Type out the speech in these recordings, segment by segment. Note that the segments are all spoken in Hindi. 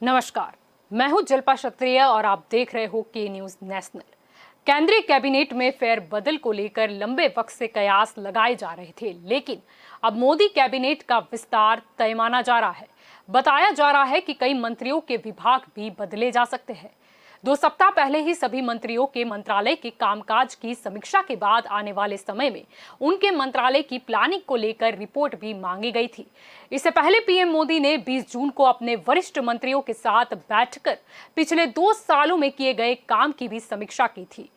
नमस्कार, मैं हूं जल्पा क्षत्रिय और आप देख रहे हो के न्यूज नेशनल। केंद्रीय कैबिनेट में फेरबदल को लेकर लंबे वक्त से कयास लगाए जा रहे थे, लेकिन अब मोदी कैबिनेट का विस्तार तय माना जा रहा है। बताया जा रहा है कि कई मंत्रियों के विभाग भी बदले जा सकते हैं। 2 सप्ताह पहले ही सभी मंत्रियों के मंत्रालय के कामकाज की समीक्षा के बाद आने वाले समय में उनके मंत्रालय की प्लानिंग को लेकर रिपोर्ट भी मांगी गई थी। इससे पहले पीएम मोदी ने 20 जून को अपने वरिष्ठ मंत्रियों के साथ बैठकर पिछले 2 सालों में किए गए काम की भी समीक्षा की थी।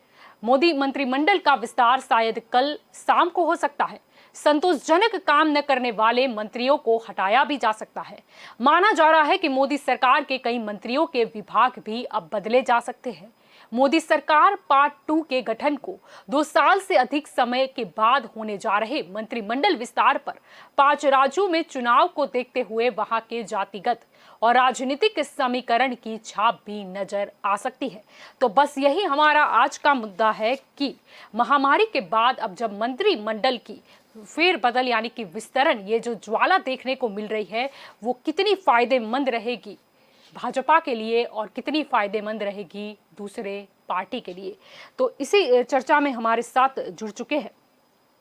मोदी मंत्रिमंडल का विस्तार शायद कल शाम को हो सकता है। संतोषजनक काम न करने वाले मंत्रियों को हटाया भी जा सकता है। माना जा रहा है कि मोदी सरकार के कई मंत्रियों के विभाग भी अब बदले जा सकते हैं। मोदी सरकार पार्ट 2 के गठन को 2 साल से अधिक समय के बाद होने जा रहे मंत्रिमंडल विस्तार पर 5 राज्यों में चुनाव को देखते हुए वहां के जातिगत और राजनीतिक समीकरण की छाप भी नजर आ सकती है। तो बस यही हमारा आज का मुद्दा है कि महामारी के बाद अब जब मंत्रिमंडल की फेरबदल यानी कि विस्तरण, ये जो ज्वाला देखने को मिल रही है, वो कितनी फायदेमंद रहेगी भाजपा के लिए और कितनी फायदेमंद रहेगी दूसरे पार्टी के लिए। तो इसी चर्चा में हमारे साथ जुड़ चुके हैं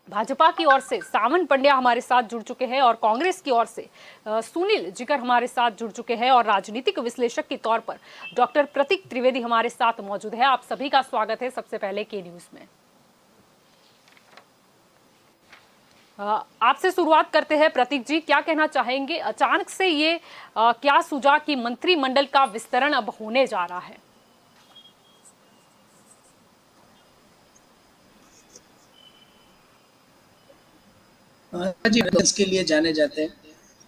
भाजपा की ओर से सावन पंड्या हमारे साथ जुड़ चुके हैं और कांग्रेस की ओर से सुनील जिगर हमारे साथ जुड़ चुके हैं और राजनीतिक विश्लेषक के तौर पर डॉक्टर प्रतीक त्रिवेदी हमारे साथ मौजूद है। आप सभी का स्वागत है सबसे पहले के न्यूज में। आपसे शुरुआत करते हैं। प्रतीक जी, क्या कहना चाहेंगे? अचानक से ये क्या सूझा कि मंत्रिमंडल का विस्तरण अब होने जा रहा है? जी के लिए जाने जाते हैं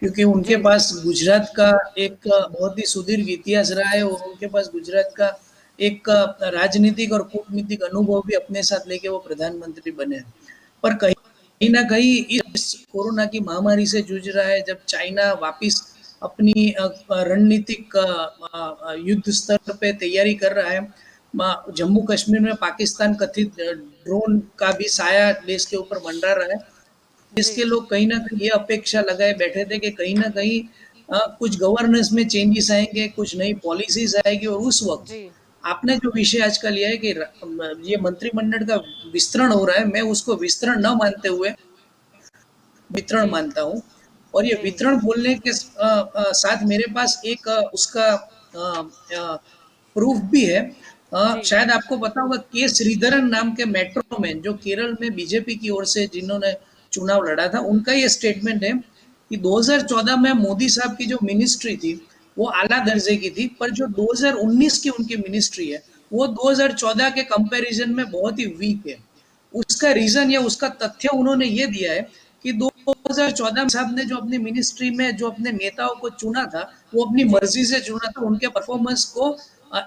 क्योंकि उनके जी पास गुजरात का एक बहुत ही सुदीर्घ इतिहास रहा है और उनके पास गुजरात का एक राजनीतिक और कूटनीतिक अनुभव भी अपने साथ लेके वो प्रधानमंत्री बने। पर कहीं ना कहीं इस कोरोना की महामारी से जूझ रहा है, जब चाइना वापिस अपनी रणनीतिक युद्ध स्तर पे तैयारी कर रहा है। जम्मू कश्मीर में पाकिस्तान कथित ड्रोन का भी साया देश के ऊपर मंडरा रहा है। जी इसके लोग कहीं ना कहीं ये अपेक्षा लगाए बैठे थे कि कहीं ना कहीं कुछ गवर्नेंस में चेंजेस आएंगे, कुछ नई पॉलिसीज आएगी और उस वक्त जी आपने जो विषय आज का लिया है कि ये मंत्रिमंडल का विस्तरण हो रहा है, मैं उसको विस्तरण न मानते हुए वितरण जी मानता हूँ। और ये जी वितरण बोलने के साथ मेरे पास एक उसका प्रूफ भी है। जी शायद आपको पता होगा, के श्रीधरन नाम के मेट्रो मैन जो केरल में बीजेपी की ओर से जिन्होंने चुनाव लड़ा था, उनका ये स्टेटमेंट है कि 2014 में मोदी साहब की जो मिनिस्ट्री थी वो आला दर्जे की थी, पर जो 2019 की उनकी मिनिस्ट्री है वो 2014 के कंपैरिजन में बहुत ही वीक है। उसका रीजन या उसका तथ्य उन्होंने ये दिया है कि 2014 में साहब ने जो अपनी मिनिस्ट्री में जो अपने नेताओं को चुना था वो अपनी जी मर्जी से चुना था, उनके परफॉर्मेंस को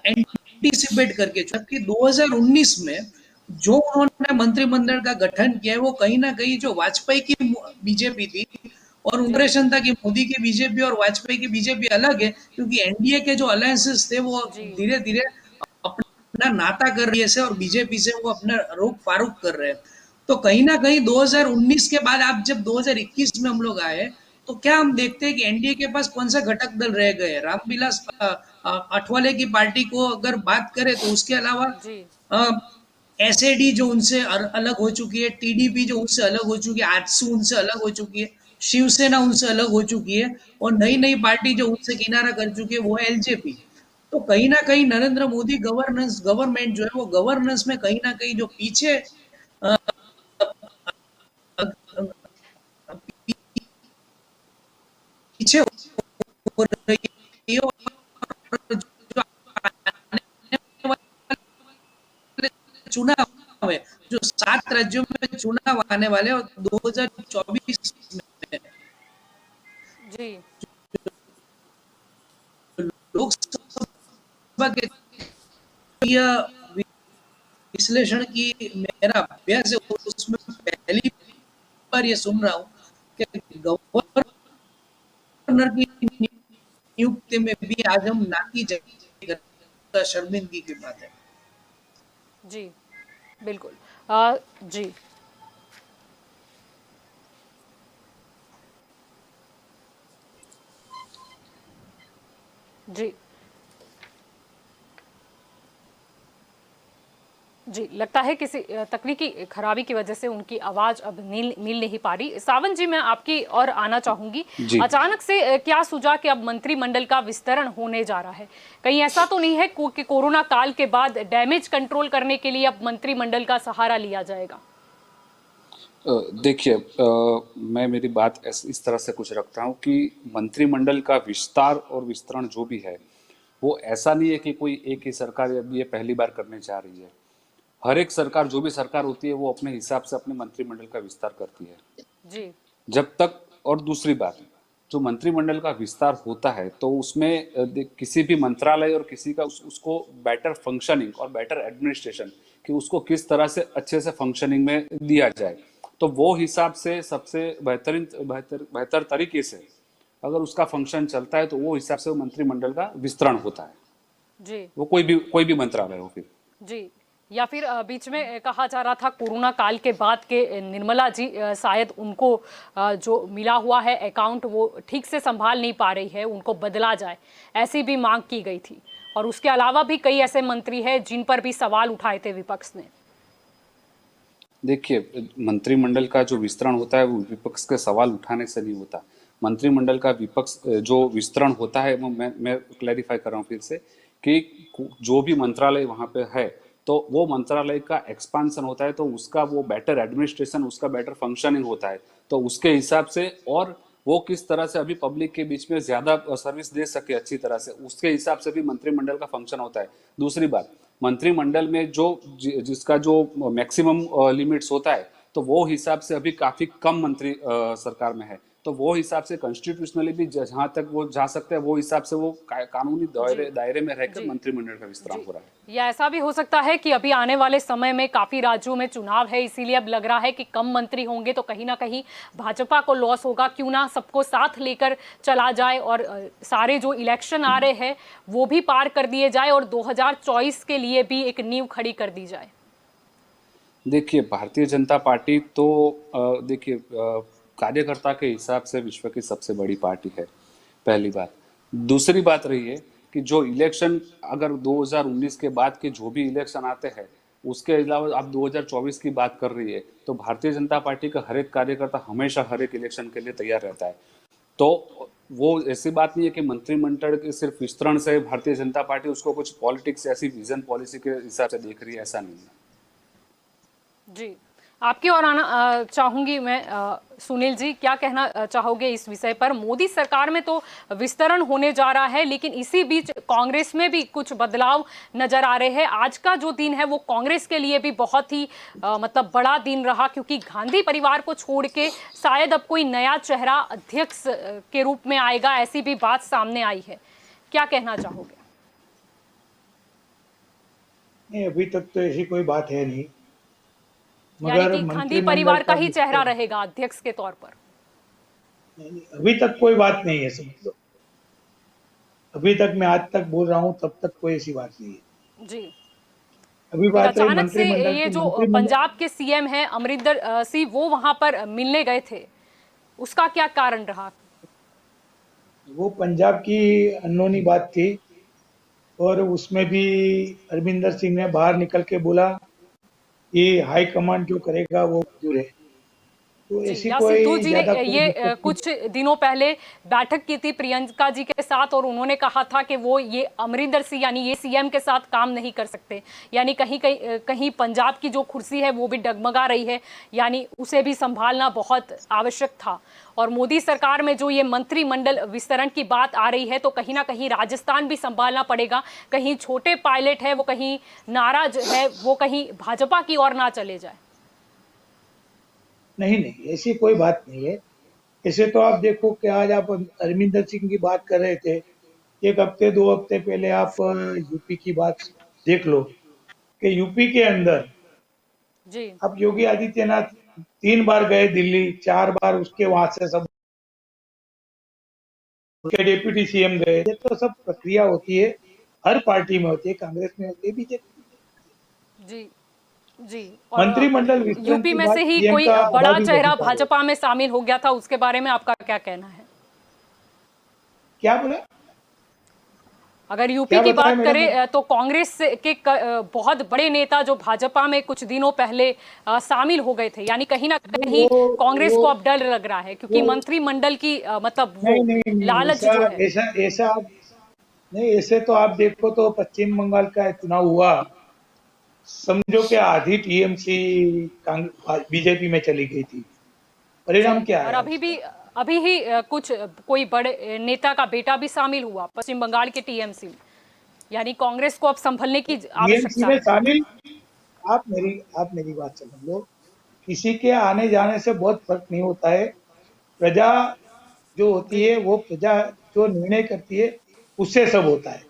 एंटीसिपेट करके। जबकि 2019 में जो उन्होंने मंत्रिमंडल का गठन किया है वो कहीं ना कहीं जो वाजपेयी की बीजेपी थी, और जी इंप्रेशन था कि मोदी की बीजेपी और वाजपेयी की बीजेपी अलग है, क्योंकि एनडीए के जो अलायंसेस थे वो जी धीरे धीरे अपना नाता कर रही है और बीजेपी से वो अपना रुख फारूक कर रहे हैं। तो कहीं ना कहीं 2019 के बाद आप जब 2021 में हम लोग आए, तो क्या हम देखते हैं कि एनडीए के पास कौन सा घटक दल रह गए? रामविलास अठवाले की पार्टी को अगर बात करें तो उसके अलावा जी एसएडी जो उनसे अलग हो चुकी है, टीडीपी जो उनसे अलग हो चुकी है, आजसू उनसे अलग हो चुकी है, शिवसेना उनसे अलग हो चुकी है, और नई नई पार्टी जो उनसे किनारा कर चुकी है वो है एलजेपी। तो कहीं ना कहीं नरेंद्र मोदी गवर्नमेंट जो है वो गवर्नेंस में कहीं ना कहीं जो पीछे अ, पीछे हो रही है। और जो आने वाले चुनाव है, जो 7 राज्यों में चुनाव आने वाले और 2024 में जी लोकसभा के विश्लेषण की मेरा अभ्यास है, उसमें पहली बार ये सुन रहा हूँ कि गवर्नर की नियुक्ति में भी आज हम नाती जगह शर्मिंदगी की बात है। जी बिल्कुल। जी जी जी, लगता है किसी तकनीकी खराबी की वजह से उनकी आवाज अब मिल नहीं पा रही। सावंत जी, मैं आपकी और आना चाहूंगी। जी। अचानक से क्या सूझा कि अब मंत्रिमंडल का विस्तरण होने जा रहा है? कहीं ऐसा तो नहीं है कि कोरोना काल के बाद डैमेज कंट्रोल करने के लिए अब मंत्रिमंडल का सहारा लिया जाएगा? देखिए, मैं मेरी बात इस तरह से कुछ रखता हूँ कि मंत्रिमंडल का विस्तार और विस्तरण जो भी है, वो ऐसा नहीं है कि कोई एक ही सरकार अब ये पहली बार करने जा रही है। हर एक सरकार, जो भी सरकार होती है, वो अपने हिसाब से अपने मंत्रिमंडल का विस्तार करती है। जी। जब तक, और दूसरी बात, जो मंत्रिमंडल का विस्तार होता है तो उसमें किसी भी मंत्रालय और किसी का उसको बेटर फंक्शनिंग और बेटर एडमिनिस्ट्रेशन, कि उसको किस तरह से अच्छे से फंक्शनिंग में दिया जाए, तो वो हिसाब से सबसे बेहतर तरीके से अगर उसका फंक्शन चलता है तो वो हिसाब से वो मंत्रिमंडल का विस्तरण होता है। जी। वो कोई भी मंत्रालय हो फिर। जी। या फिर बीच में कहा जा रहा था कोरोना काल के बाद के निर्मला जी शायद उनको जो मिला हुआ है अकाउंट वो ठीक से संभाल नहीं पा रही है, उनको बदला जाए, ऐसी भी मांग की गई थी। और उसके अलावा भी कई ऐसे मंत्री हैं जिन पर भी सवाल उठाए थे विपक्ष ने। देखिए, मंत्रिमंडल का जो विस्तरण होता है वो विपक्ष के सवाल उठाने से नहीं होता। मंत्रिमंडल का विपक्ष जो विस्तरण होता है, वो मैं क्लैरिफाई कर रहा हूँ फिर से, कि जो भी मंत्रालय वहाँ पे है तो वो मंत्रालय का एक्सपांशन होता है, तो उसका वो बेटर एडमिनिस्ट्रेशन, उसका बेटर फंक्शनिंग होता है, तो उसके हिसाब से, और वो किस तरह से अभी पब्लिक के बीच में ज्यादा सर्विस दे सके अच्छी तरह से, उसके हिसाब से भी मंत्रिमंडल का फंक्शन होता है। दूसरी बात, मंत्रिमंडल में जिसका जो मैक्सिमम लिमिट्स होता है, तो वो हिसाब से अभी काफी कम मंत्री सरकार में है, तो वो हिसाब से कॉन्स्टिट्यूशनली भी जहां तक वो जा सकते हैं, वो हिसाब से वो कानूनी जी। दायरे में रहकर जी। मंत्रिमंडल का विस्तार जी। हो रहा है। या ऐसा भी हो सकता है कि अभी आने वाले समय में काफी राज्यों में चुनाव है, इसीलिए अब लग रहा है कि कम मंत्री होंगे तो कहीं ना कहीं भाजपा को लॉस होगा। क्यों ना सबको साथ लेकर चला जाए और सारे जो इलेक्शन आ रहे हैं वो भी पार कर दिए जाए और 2024 के लिए भी एक नींव खड़ी कर दी जाए। देखिए, भारतीय जनता पार्टी तो देखिए, कार्यकर्ता के हिसाब से विश्व की सबसे बड़ी पार्टी है, पहली बात। दूसरी बात रही है कि जो इलेक्शन, अगर 2019 के बाद के जो भी इलेक्शन आते हैं, उसके अलावा आप 2024 की बात कर रही है, तो भारतीय जनता पार्टी का हर एक कार्यकर्ता हमेशा हर एक इलेक्शन के लिए तैयार रहता है। तो वो ऐसी बात नहीं है कि मंत्रिमंडल के सिर्फ विस्तरण से भारतीय जनता पार्टी उसको कुछ पॉलिटिक्स, ऐसी विजन पॉलिसी के हिसाब से देख रही है, ऐसा नहीं है। जी, आपकी ओर आना चाहूंगी मैं। सुनील जी, क्या कहना चाहोगे इस विषय पर? मोदी सरकार में तो विस्तरण होने जा रहा है, लेकिन इसी बीच कांग्रेस में भी कुछ बदलाव नजर आ रहे हैं। आज का जो दिन है वो कांग्रेस के लिए भी बहुत ही मतलब बड़ा दिन रहा, क्योंकि गांधी परिवार को छोड़ के शायद अब कोई नया चेहरा अध्यक्ष के रूप में आएगा, ऐसी भी बात सामने आई है। क्या कहना चाहोगे? नहीं, अभी तक तो ऐसी कोई बात है नहीं, यानी मगर कि गांधी मंत्रिमंडल परिवार का का ही चेहरा विस्तार, रहेगा अध्यक्ष के तौर पर? नहीं, अभी तक कोई बात नहीं है, समझ लो। अभी तक मैं आज तक बोल रहा हूँ, तब तक कोई ऐसी बात नहीं है। जी। अभी फिर बात रही अचानक से मंत्रिमंडल ये की। जो मंत्रिमंडल, पंजाब के सीएम हैं अमरिंदर सिंह, वो वहां पर मिलने गए थे, उसका क्या कारण रहा? वो पंजाब की अनहोनी बात थी, और उसमें भी अरविंदर सिंह ने बाहर निकल के बोला कि हाई कमांड जो करेगा वो मंजूर है। तो जी, ऐसी या सिद्धू कोई जी ने ज्यादा कोई ये दिक्कत की। कुछ दिनों पहले बैठक की थी प्रियंका जी के साथ, और उन्होंने कहा था कि वो ये अमरिंदर सिंह यानी ये सीएम के साथ काम नहीं कर सकते। यानी कहीं कहीं कहीं पंजाब की जो कुर्सी है वो भी डगमगा रही है, यानी उसे भी संभालना बहुत आवश्यक था। और मोदी सरकार में जो ये मंत्रिमंडल विस्तरण की बात आ रही है, तो कहीं ना कहीं राजस्थान भी संभालना पड़ेगा। कहीं छोटे पायलट है वो कहीं नाराज है, वो कहीं भाजपा की ओर ना चले जाए। नहीं नहीं, ऐसी कोई बात नहीं है। ऐसे तो आप देखो कि आज आप अरविंदर सिंह की बात कर रहे थे, एक हफ्ते 2 हफ्ते पहले आप यूपी की बात देख लो कि यूपी के अंदर जी। अब योगी आदित्यनाथ 3 बार गए दिल्ली, 4 बार उसके वहां से सब उसके डेप्यूटी सीएम गए। ये तो सब प्रक्रिया होती है, हर पार्टी में होती है, कांग्रेस में होती है, बीजेपी। जी। जी। और मंत्रिमंडल विस्तार यूपी के में बाद से ही सीएम कोई का बड़ा आभारी चेहरा अधिकार है। भाजपा में शामिल हो गया था, उसके बारे में आपका क्या कहना है? क्या बोले? अगर यूपी क्या की बताया बात मैडम? करें तो कांग्रेस के बहुत बड़े नेता जो भाजपा में कुछ दिनों पहले शामिल हो गए थे, यानी कहीं ना कहीं वो कांग्रेस वो को अब डर लग रहा है क्योंकि वो मंत्रिमंडल की मतलब नहीं वो नहीं नहीं, लालच ऐसा जो है। ऐसा ऐसा आप नहीं, ऐसे तो आप देखो तो पश्चिम बंगाल का चुनाव हुआ, समझो कि आधी टीएमसी बीजेपी में चली गई थी। जी, परिणाम क्या और आया अभी उसका? भी कुछ कोई बड़े नेता का बेटा भी शामिल हुआ पश्चिम बंगाल के टीएमसी में, यानी कांग्रेस को अब संभलने की टीएमसी आवश्यकता में है। शामिल, आप मेरी बात समझ लो। किसी के आने जाने से बहुत फर्क नहीं होता है। प्रजा जो होती जी है, वो प्रजा जो निर्णय करती है, उससे सब होता है।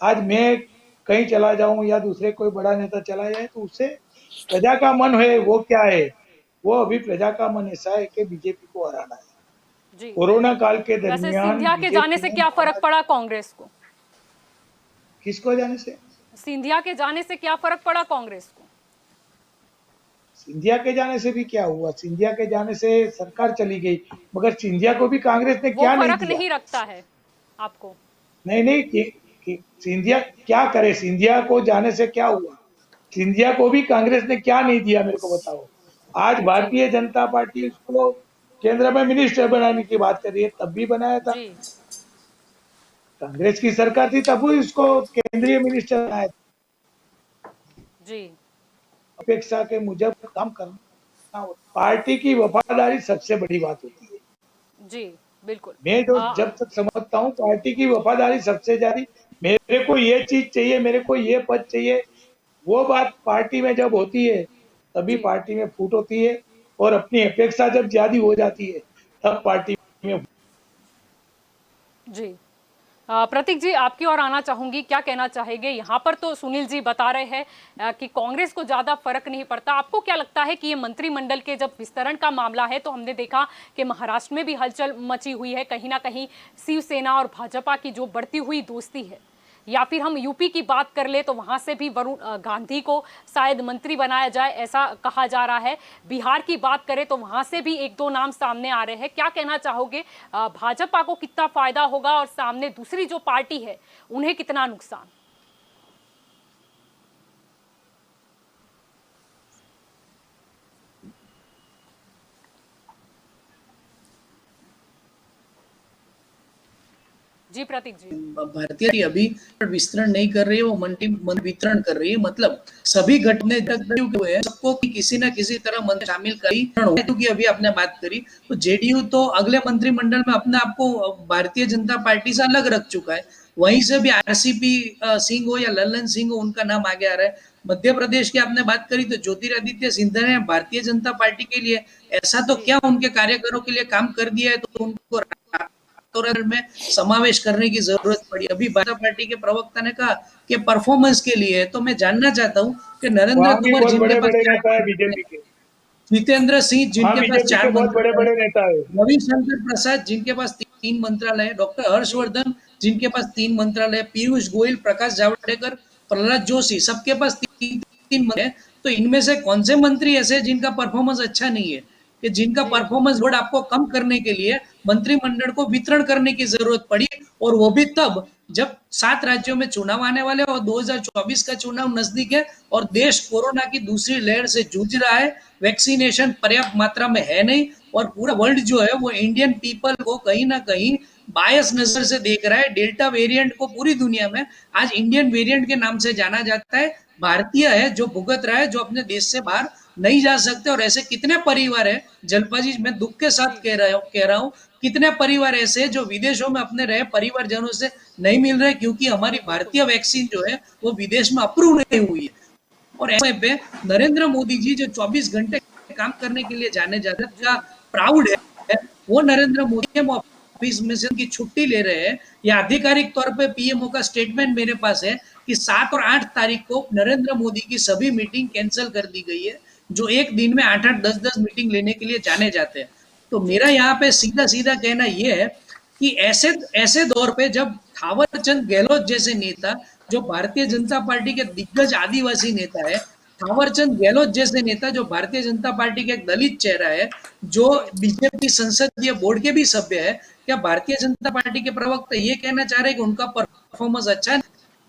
आज मैं कहीं चला जाऊं या दूसरे कोई बड़ा नेता चला जाए तो उससे प्रजा का मन है वो क्या है, वो अभी प्रजा का मन ऐसा है कि बीजेपी को हराना है। जी। कोरोना काल के वैसे दरमियान सिंधिया के जाने बीजेपी से ने क्या फर्क पड़ा कांग्रेस को? किसको जाने से? सिंधिया के जाने से क्या फर्क पड़ा कांग्रेस को? सिंधिया के जाने से भी क्या हुआ? सिंधिया के जाने से सरकार चली गई, मगर सिंधिया को भी कांग्रेस ने वो क्या नहीं फर्क दिया? नहीं रखता है आपको? नहीं नहीं कि सिंधिया क्या करे? सिंधिया को जाने से क्या हुआ? सिंधिया को भी कांग्रेस ने क्या नहीं दिया, मेरे को बताओ। आज जी भारतीय जनता पार्टी उसको केंद्र में मिनिस्टर बनाने की बात कर रही है, तब भी बनाया था। जी कांग्रेस की सरकार थी तब भी उसको केंद्रीय मिनिस्टर बनाया था। जी अपेक्षा के मुजब काम करना होता। पार्टी की वफादारी सबसे बड़ी बात होती है। जी बिल्कुल। मैं जो आ, जब तक समझता हूँ पार्टी की वफादारी सबसे ज्यादा, मेरे को ये चीज चाहिए, मेरे को ये पद चाहिए, वो बात पार्टी में जब होती है तभी जी पार्टी में फूट होती है। और अपनी अपेक्षा जब ज्यादा हो जाती है तब पार्टी में। जी। प्रतीक जी, आपकी ओर आना चाहूंगी, क्या कहना चाहेंगे? यहाँ पर तो सुनील जी बता रहे हैं कि कांग्रेस को ज्यादा फर्क नहीं पड़ता। आपको क्या लगता है कि ये मंत्रिमंडल के जब विस्तरण का मामला है तो हमने देखा कि महाराष्ट्र में भी हलचल मची हुई है, कहीं ना कहीं शिवसेना और भाजपा की जो बढ़ती हुई दोस्ती है, या फिर हम यूपी की बात कर ले तो वहां से भी वरुण गांधी को शायद मंत्री बनाया जाए ऐसा कहा जा रहा है। बिहार की बात करें तो वहां से भी एक दो नाम सामने आ रहे हैं। क्या कहना चाहोगे, भाजपा को कितना फायदा होगा और सामने दूसरी जो पार्टी है उन्हें कितना नुकसान? जी प्रतीक जी। भारतीय अभी विस्तरण नहीं कर रही है, वो मन वितरण कर रही है। मतलब सभी घटने हुए हैं, सबको किसी ना किसी तरह मन शामिल करी। क्योंकि अभी आपने बात करी तो जेडीयू तो अगले मंत्रिमंडल में अपने आप को भारतीय जनता पार्टी से अलग रख चुका है। वहीं से भी आरसीपी सिंह हो या लल्लन सिंह हो, उनका नाम आगे आ रहा है। मध्य प्रदेश की आपने बात करी तो ज्योतिरादित्य सिंधिया ने भारतीय जनता पार्टी के लिए ऐसा तो जी क्या उनके कार्यकरों के लिए काम कर दिया है तो उनको में समावेश करने की जरूरत पड़ी। अभी भाजपा पार्टी के प्रवक्ता ने कहा कि परफॉर्मेंस के लिए। तो मैं जानना चाहता हूं कि नरेंद्र वहां भी तोमर बहुत जिनके बड़े पास बड़े नेता है 4 बीजेपी के। जितेंद्र सिंह वहां जिनके पास बीजेपी के 4 बहुत बड़े मंत्रालय, बड़े नेता है। रविशंकर प्रसाद जिनके पास 3 मंत्रालय, डॉक्टर जी हर्षवर्धन जिनके पास 3 मंत्रालय, पीयूष गोयल, प्रकाश जावड़ेकर, प्रहलाद जोशी, सबके पास 3 3 मंत्रालय। तो इनमें से कौन से मंत्री ऐसे जिनका परफॉर्मेंस अच्छा नहीं है, कि जिनका जी परफॉर्मेंस लोड आपको कम करने के लिए मंत्रिमंडल को वितरण करने की जरूरत पड़ी? और वो भी तब जब 7 राज्यों में चुनाव आने वाले और 2024 का चुनाव नजदीक है और देश कोरोना की दूसरी लहर से जूझ रहा है। वैक्सीनेशन पर्याप्त मात्रा में है नहीं और पूरा वर्ल्ड जो है वो इंडियन पीपल को कहीं ना कहीं बायस नजर से देख रहा है। डेल्टा वेरिएंट को पूरी दुनिया में आज इंडियन वेरिएंट के नाम से जाना जाता है। भारतीय है जो भुगत रहा है, जो अपने देश से बाहर नहीं जा सकते। और ऐसे कितने परिवार है जलपा जी, मैं दुख के साथ जी कह रहा हूँ, कितने परिवार ऐसे हैं जो विदेशों में अपने रहे परिवारजनों से नहीं मिल रहे क्योंकि हमारी जी बिल्कुल। भारतीय वैक्सीन जो है वो विदेश में अप्रूव नहीं हुई है। और ऐसे पे नरेंद्र मोदी जी जो 24 घंटे काम करने के लिए जाने जाते का जी प्राउड है, वो नरेंद्र मोदी हम ऑफिस में से उनकी छुट्टी ले रहे हैं। या आधिकारिक तौर पे पीएमओ का स्टेटमेंट मेरे पास है कि 7 और 8 तारीख को नरेंद्र मोदी की सभी मीटिंग कैंसिल कर दी गई है, जो एक दिन में 8-8 10-10 मीटिंग लेने के लिए जाने जाते हैं। तो जी मेरा यहाँ पे सीधा सीधा कहना यह है कि ऐसे ऐसे दौर पे जब थावरचंद गहलोत जैसे नेता, जो भारतीय जनता पार्टी के दिग्गज आदिवासी नेता है, थावरचंद गहलोत जैसे नेता जो भारतीय जनता पार्टी के एक दलित चेहरा है, जो जी बीजेपी संसदीय बोर्ड के भी सभ्य है, क्या भारतीय जनता पार्टी के प्रवक्ता ये कहना चाह रहे हैं कि उनका परफॉर्मेंस अच्छा है?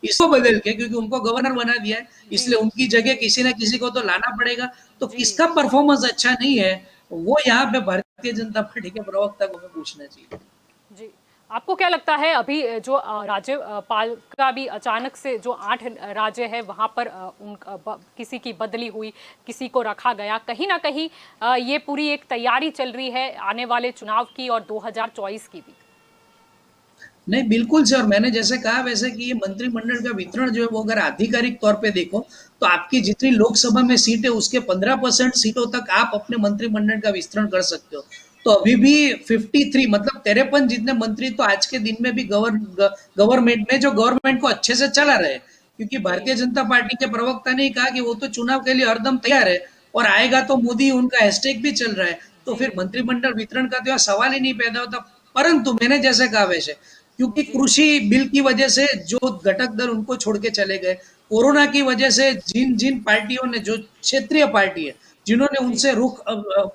इसको बदल के, क्योंकि उनको गवर्नर बना दिया है, इसलिए उनकी जगह किसी ना किसी को तो लाना पड़ेगा, तो जी किसका परफॉर्मेंस अच्छा नहीं है, वो यहाँ पे भारतीय जनता पार्टी के प्रवक्ता को हमें पूछना चाहिए। जी। आपको क्या लगता है अभी जो राज्यपाल का भी अचानक से जो 8 राज्य है वहां पर किसी की बदली हुई, किसी को रखा गया, कहीं ना कहीं ये पूरी एक तैयारी चल रही है आने वाले चुनाव की और 2024 की भी। नहीं, बिल्कुल सर, मैंने जैसे कहा वैसे कि ये मंत्रिमंडल का वितरण जो है वो अगर आधिकारिक तौर पे देखो तो आपकी जितनी लोकसभा में सीट है उसके 15% सीटों तक आप अपने मंत्रिमंडल का विस्तरण कर सकते हो। तो अभी भी 53 मतलब 53 जितने मंत्री तो आज के दिन में भी गवर्नमेंट में जो गवर्नमेंट को अच्छे से चला रहे, क्योंकि जी भारतीय जनता पार्टी के प्रवक्ता ने कहा कि वो तो चुनाव के लिए हरदम तैयार है और आएगा तो मोदी, उनका हैशटैग भी चल रहा है, तो फिर जी मंत्रिमंडल वितरण का तो यहाँ सवाल ही नहीं पैदा होता। परंतु मैंने जैसे कहा वैसे, क्योंकि जी कृषि बिल की वजह से जो घटक दल उनको छोड़ के चले गए, कोरोना की वजह से जिन जिन पार्टियों ने, जो क्षेत्रीय पार्टी है जिन्होंने जी उनसे रुख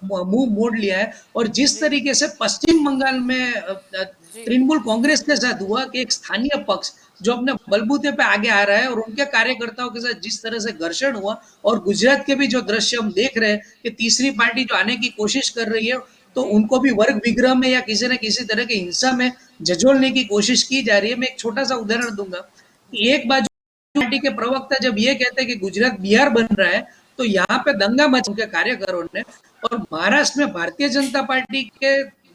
मुंह मोड़ लिया है, और जिस जी तरीके से पश्चिम बंगाल में जी तृणमूल कांग्रेस के साथ हुआ कि एक स्थानीय पक्ष जो अपने बलबूते पे आगे आ रहा है, और उनके कार्यकर्ताओं के साथ जिस तरह से घर्षण हुआ, और गुजरात के भी जो दृश्य हम देख रहे हैं कि तीसरी पार्टी जो आने की कोशिश कर रही है, तो जी उनको भी वर्ग विग्रह में या किसी न किसी तरह की हिंसा में झचोलने की कोशिश की जा रही है। मैं एक छोटा सा उदाहरण दूंगा कि जी एक बाजू पार्टी के प्रवक्ता जब ये कहते हैं कि गुजरात बिहार बन रहा है, तो यहाँ पे दंगा मचा उनके कार्यकरों ने, और महाराष्ट्र में भारतीय जनता पार्टी के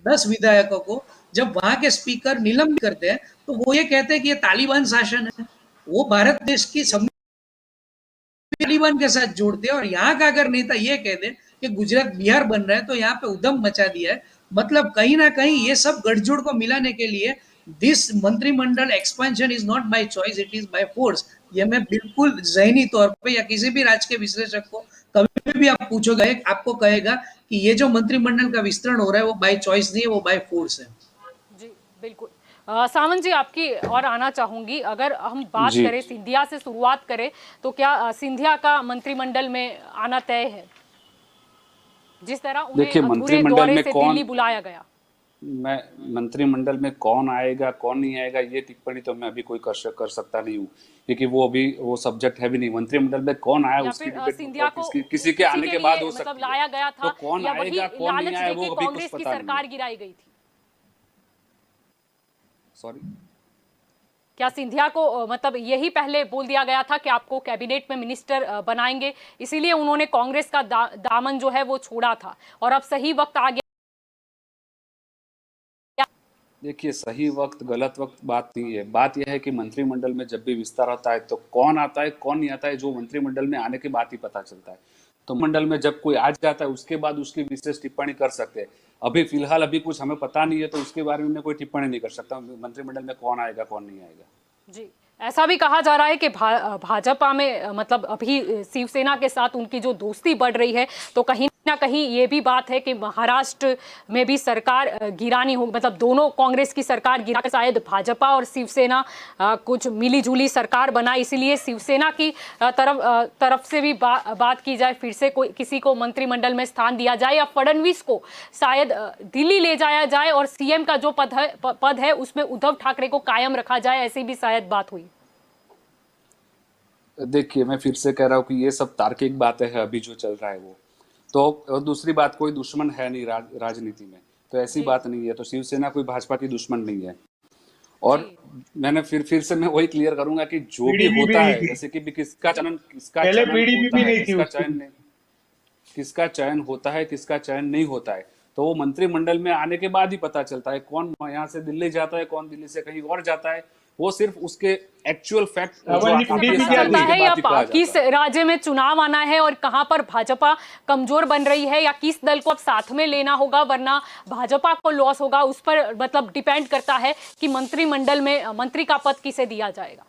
10 विधायकों को जब वहां के स्पीकर निलंबित करते हैं, तो वो ये कहते हैं कि ये तालिबान शासन है। वो भारत देश की जी तालिबान के साथ जोड़ते हैं, और यहाँ का अगर नेता ये कह दे कि गुजरात बिहार बन रहा है, तो यहाँ पे उधम मचा दिया है। मतलब कहीं ना कहीं ये सब गठजोड़ को मिलाने के लिए दिस मंत्रिमंडल expansion is not by choice, it is by force. ये मैं बिल्कुल जहनी तौर पे, या किसी भी राजकीय विश्लेषक को कभी भी आप पूछोगे, आपको कहेगा कि ये जो मंत्रिमंडल का विस्तरण हो रहा है वो बाय चॉइस नहीं है, वो बाय फोर्स है। जी बिल्कुल। सावंत जी, आपकी और आना चाहूंगी, अगर हम बात जी। करें सिंधिया से शुरुआत करें तो क्या सिंधिया का मंत्रिमंडल में आना तय है, जिस तरह उन्हें देखिए, अधूरे मंत्रिमंडल दौरे में से कौन दिल्ली बुलाया गया। मैं मंत्रिमंडल में कौन आएगा कौन नहीं आएगा ये टिप्पणी तो मैं अभी कोई कर सकता नहीं हूँ, क्योंकि वो अभी वो सब्जेक्ट है भी नहीं। मंत्रिमंडल में कौन आया या उसकी फिर डिबेट सिंधिया को किसी के इसी आने के के बाद लिए हो मतलब सकती है। लाया गया तो था, कौन या वही आएगा कौन नहीं लालच आया देके वो अभी कुछ कांग्रेस की पता नहीं है। सरकार गिराई गई थी? सॉरी। क्या सिंधिया को मतलब यही पहले बोल दिया गया था कि आपको कैबिनेट में मिनिस्टर बनाएंगे, इसीलिए उन्होंने कांग्रेस का दामन जो है वो छोड़ा था, और अब सही वक्त आ गया? देखिए, सही वक्त गलत वक्त बात नहीं है। बात यह है कि मंत्रिमंडल में जब भी विस्तार होता है तो कौन आता है कौन नहीं आता है जो मंत्रिमंडल में आने के बाद ही पता चलता है। तो मंडल में जब कोई आ जाता है उसके बाद उसकी विशेष टिप्पणी कर सकते हैं। अभी फिलहाल अभी कुछ हमें पता नहीं है तो उसके बारे में मैं कोई टिप्पणी नहीं कर सकता मंत्रिमंडल में कौन आएगा कौन नहीं आएगा। जी, ऐसा भी कहा जा रहा है कि भाजपा में मतलब अभी शिवसेना के साथ उनकी जो दोस्ती बढ़ रही है, तो कहीं ना कहीं ये भी बात है कि महाराष्ट्र में भी सरकार गिरानी हो, मतलब दोनों कांग्रेस की सरकार गिरा कर शायद भाजपा और शिवसेना कुछ मिली जुली सरकार बनाए, इसीलिए शिवसेना की तरफ से भी बात की जाए, फिर से कोई किसी को मंत्रिमंडल में स्थान दिया जाए, या फडणवीस को शायद दिल्ली ले जाया जाए और सीएम का जो पद है उसमें उद्धव ठाकरे को कायम रखा जाए, ऐसी भी शायद बात हुई। देखिए, मैं फिर से कह रहा हूँ कि ये सब तार्किक बातें हैं अभी जो चल रहा है वो तो। और दूसरी बात, कोई दुश्मन है नहीं राजनीति में, तो ऐसी जी बात नहीं है। तो शिवसेना कोई भाजपा की दुश्मन नहीं है। जी और मैंने फिर से मैं वही क्लियर करूंगा कि जो भी पीडीपी भी होता नहीं है, थी, जैसे कि भी जी किसका पहले चयन पीडीपी होता भी है, नहीं थी किसका उसकी। चयन नहीं, किसका चयन होता है किसका चयन नहीं होता है, तो वो मंत्रिमंडल में आने के बाद ही पता चलता है। कौन यहाँ से दिल्ली जाता है कौन दिल्ली से कहीं और जाता है, वो सिर्फ उसके एक्चुअल फैक्ट जो सावन जी से आते हैं पीडीपी पता क्या सामने चलता थी? उसके है, या बाद ही कहा किस जाता है। राज्य में चुनाव आना है और कहां पर भाजपा कमजोर बन रही है, या किस दल को अब साथ में लेना होगा वरना भाजपा को लॉस होगा, उस पर मतलब डिपेंड करता है कि मंत्रिमंडल में मंत्री का पद किसे दिया जाएगा।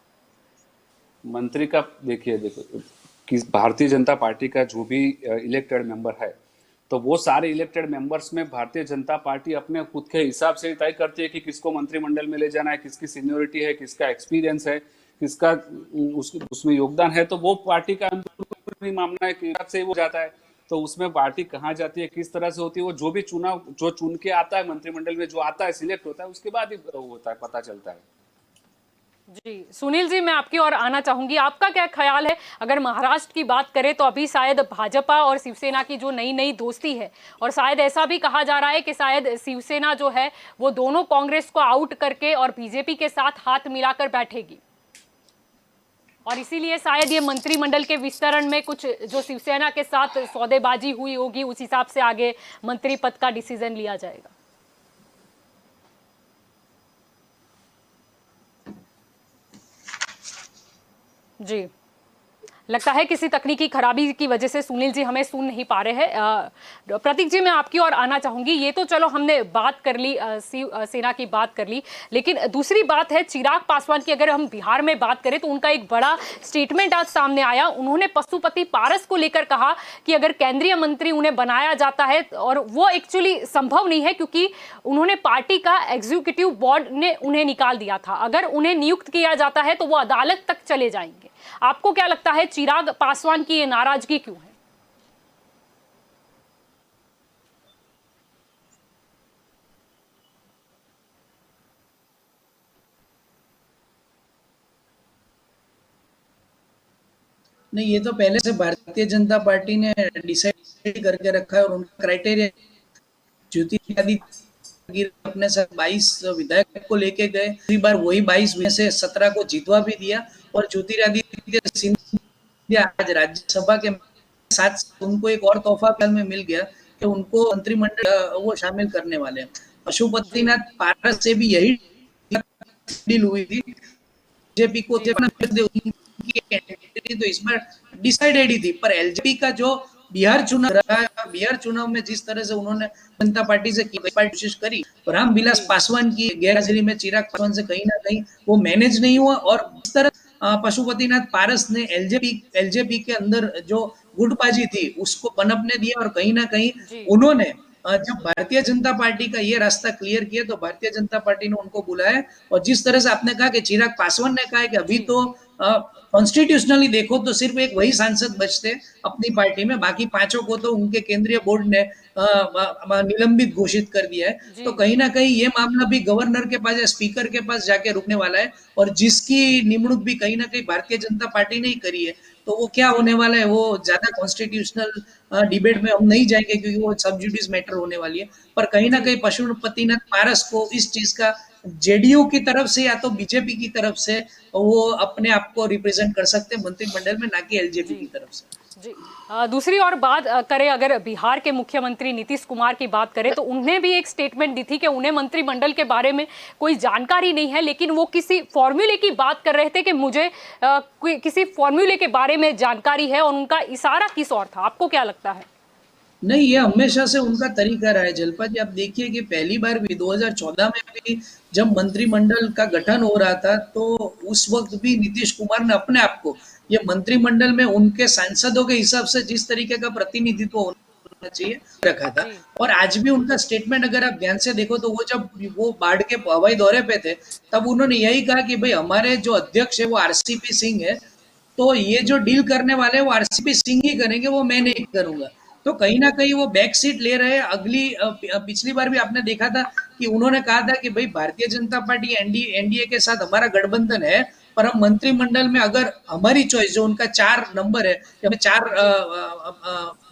मंत्री का देखिए देखो कि भारतीय जनता पार्टी का जो भी इलेक्टेड मेंबर है, तो वो सारे इलेक्टेड मेंबर्स में भारतीय जनता पार्टी अपने खुद के हिसाब से तय करती है कि किसको मंत्रिमंडल में ले जाना है, किसकी सीनियोरिटी है, किसका एक्सपीरियंस है, किसका उसमें योगदान है। तो वो पार्टी का मामला है कि हिसाब से वो जाता है। तो उसमें पार्टी कहाँ जाती है, किस तरह से होती है, वो जो भी चुनाव जो चुन के आता है मंत्रिमंडल में, जो आता है सिलेक्ट होता है, उसके बाद ही होता है, पता चलता है। जी सुनील जी, मैं आपकी ओर आना चाहूंगी। आपका क्या ख्याल है, अगर महाराष्ट्र की बात करें तो अभी शायद भाजपा और शिवसेना की जो नई नई दोस्ती है, और शायद ऐसा भी कहा जा रहा है कि शायद शिवसेना जो है वो दोनों कांग्रेस को आउट करके और बीजेपी के साथ हाथ मिलाकर बैठेगी, और इसीलिए शायद ये मंत्रिमंडल के विस्तारण में कुछ जो शिवसेना के साथ सौदेबाजी हुई होगी उस हिसाब से आगे मंत्री पद का डिसीजन लिया जाएगा। जी, लगता है किसी तकनीकी खराबी की वजह से सुनील जी हमें सुन नहीं पा रहे हैं। प्रतीक जी, मैं आपकी ओर आना चाहूंगी। ये तो चलो हमने बात कर ली, सेना की बात कर ली, लेकिन दूसरी बात है चिराग पासवान की। अगर हम बिहार में बात करें तो उनका एक बड़ा स्टेटमेंट आज सामने आया। उन्होंने पशुपति पारस को लेकर कहा कि अगर केंद्रीय मंत्री उन्हें बनाया जाता है, और वो एक्चुअली संभव नहीं है क्योंकि उन्होंने पार्टी का एग्जीक्यूटिव बोर्ड ने उन्हें निकाल दिया था। अगर उन्हें नियुक्त किया जाता है तो वो अदालत तक चले जाएंगे। आपको क्या लगता है चिराग पासवान की ये नाराजगी क्यों है? नहीं, ये तो पहले से भारतीय जनता पार्टी ने डिसाइड करके रखा है और उनका क्राइटेरिया ज्योतिरादित्य अपने साथ 22 विधायक को लेके गए। दूसरी बार वही 22 में से 17 को जीतवा भी दिया, और ज्योतिरादित्य सिंधिया आज राज्यसभा के साथ उनको एक और तोहफा में मिल गया कि उनको मंत्रिमंडल वो शामिल करने वाले हैं। पशुपतिनाथ पारस से भी यही डील हुई थी। बीजेपी को उनकी एंट्री तो इस बार डिसाइडेड ही थी, पर एलजेपी का जो बिहार चुनाव रहा, बिहार चुनाव में जिस तरह से उन्होंने जनता पार्टी से कोशिश करी, तो रामविलास पासवान की गैरहाजिरी में चिराग पासवान से कहीं ना कहीं वो मैनेज नहीं हुआ। और इस तरह पशुपतिनाथ पारस ने एलजेपी के अंदर जो गुटबाजी थी उसको पनपने दिया, और कहीं ना कहीं उन्होंने जब भारतीय जनता पार्टी का ये रास्ता क्लियर किया तो भारतीय जनता पार्टी ने उनको बुलाया। और जिस तरह से आपने कहा कि चिराग पासवान ने कहा है कि अभी तो कॉन्स्टिट्यूशनली देखो तो सिर्फ एक वही सांसद बचते अपनी पार्टी में, बाकी पांचों को तो उनके केंद्रीय बोर्ड ने निलंबित घोषित कर दिया है। तो कहीं ना कहीं ये मामला भी गवर्नर के पास या स्पीकर के पास जाके रुकने वाला है, और जिसकी निमणूक भी कहीं ना कहीं भारतीय जनता पार्टी ने ही करी है। तो वो क्या होने वाला है, वो ज्यादा कॉन्स्टिट्यूशनल डिबेट में हम नहीं जाएंगे क्योंकि वो सब जुडिस मैटर होने वाली है। पर कहीं ना कहीं पशुपतिनाथ पारस को इस चीज का जेडीयू की तरफ से या तो बीजेपी की तरफ से वो अपने आप को रिप्रेजेंट कर सकते हैं मंत्रिमंडल में, ना कि एलजेपी की तरफ से। जी, दूसरी और बात करें, अगर बिहार के मुख्यमंत्री नीतीश कुमार की बात करें तो उन्हें भी एक स्टेटमेंट दी थी कि उन्हें मंत्रिमंडल के बारे में कोई जानकारी नहीं है, लेकिन वो किसी फॉर्मूले की बात कर रहे थे कि मुझे किसी फॉर्मूले के बारे में जानकारी है, और उनका इशारा किस और था। आपको क्या लगता है? नहीं, ये हमेशा से उनका तरीका रहा है जलपा जी। आप देखिए कि पहली बार भी 2014 में भी जब मंत्रिमंडल का गठन हो रहा था तो उस वक्त भी नीतीश कुमार ने अपने आप को ये मंत्रिमंडल में उनके सांसदों के हिसाब से जिस तरीके का प्रतिनिधित्व होना चाहिए रखा था। और आज भी उनका स्टेटमेंट अगर आप ध्यान से देखो तो वो जब वो बाढ़ के हवाई दौरे पे थे तब उन्होंने यही कहा कि भाई हमारे जो अध्यक्ष है वो आरसीपी सिंह है, तो ये जो डील करने वाले हैं वो आरसीपी सिंह ही करेंगे, वो मैं नहीं करूंगा। तो कहीं ना कहीं वो बैक सीट ले रहे हैं। पिछली बार भी आपने देखा था कि उन्होंने कहा था कि भाई भारतीय जनता पार्टी एनडीए के साथ हमारा गठबंधन है, पर हम मंत्रिमंडल में अगर हमारी चॉइस जो उनका 4 नंबर है, हमें 4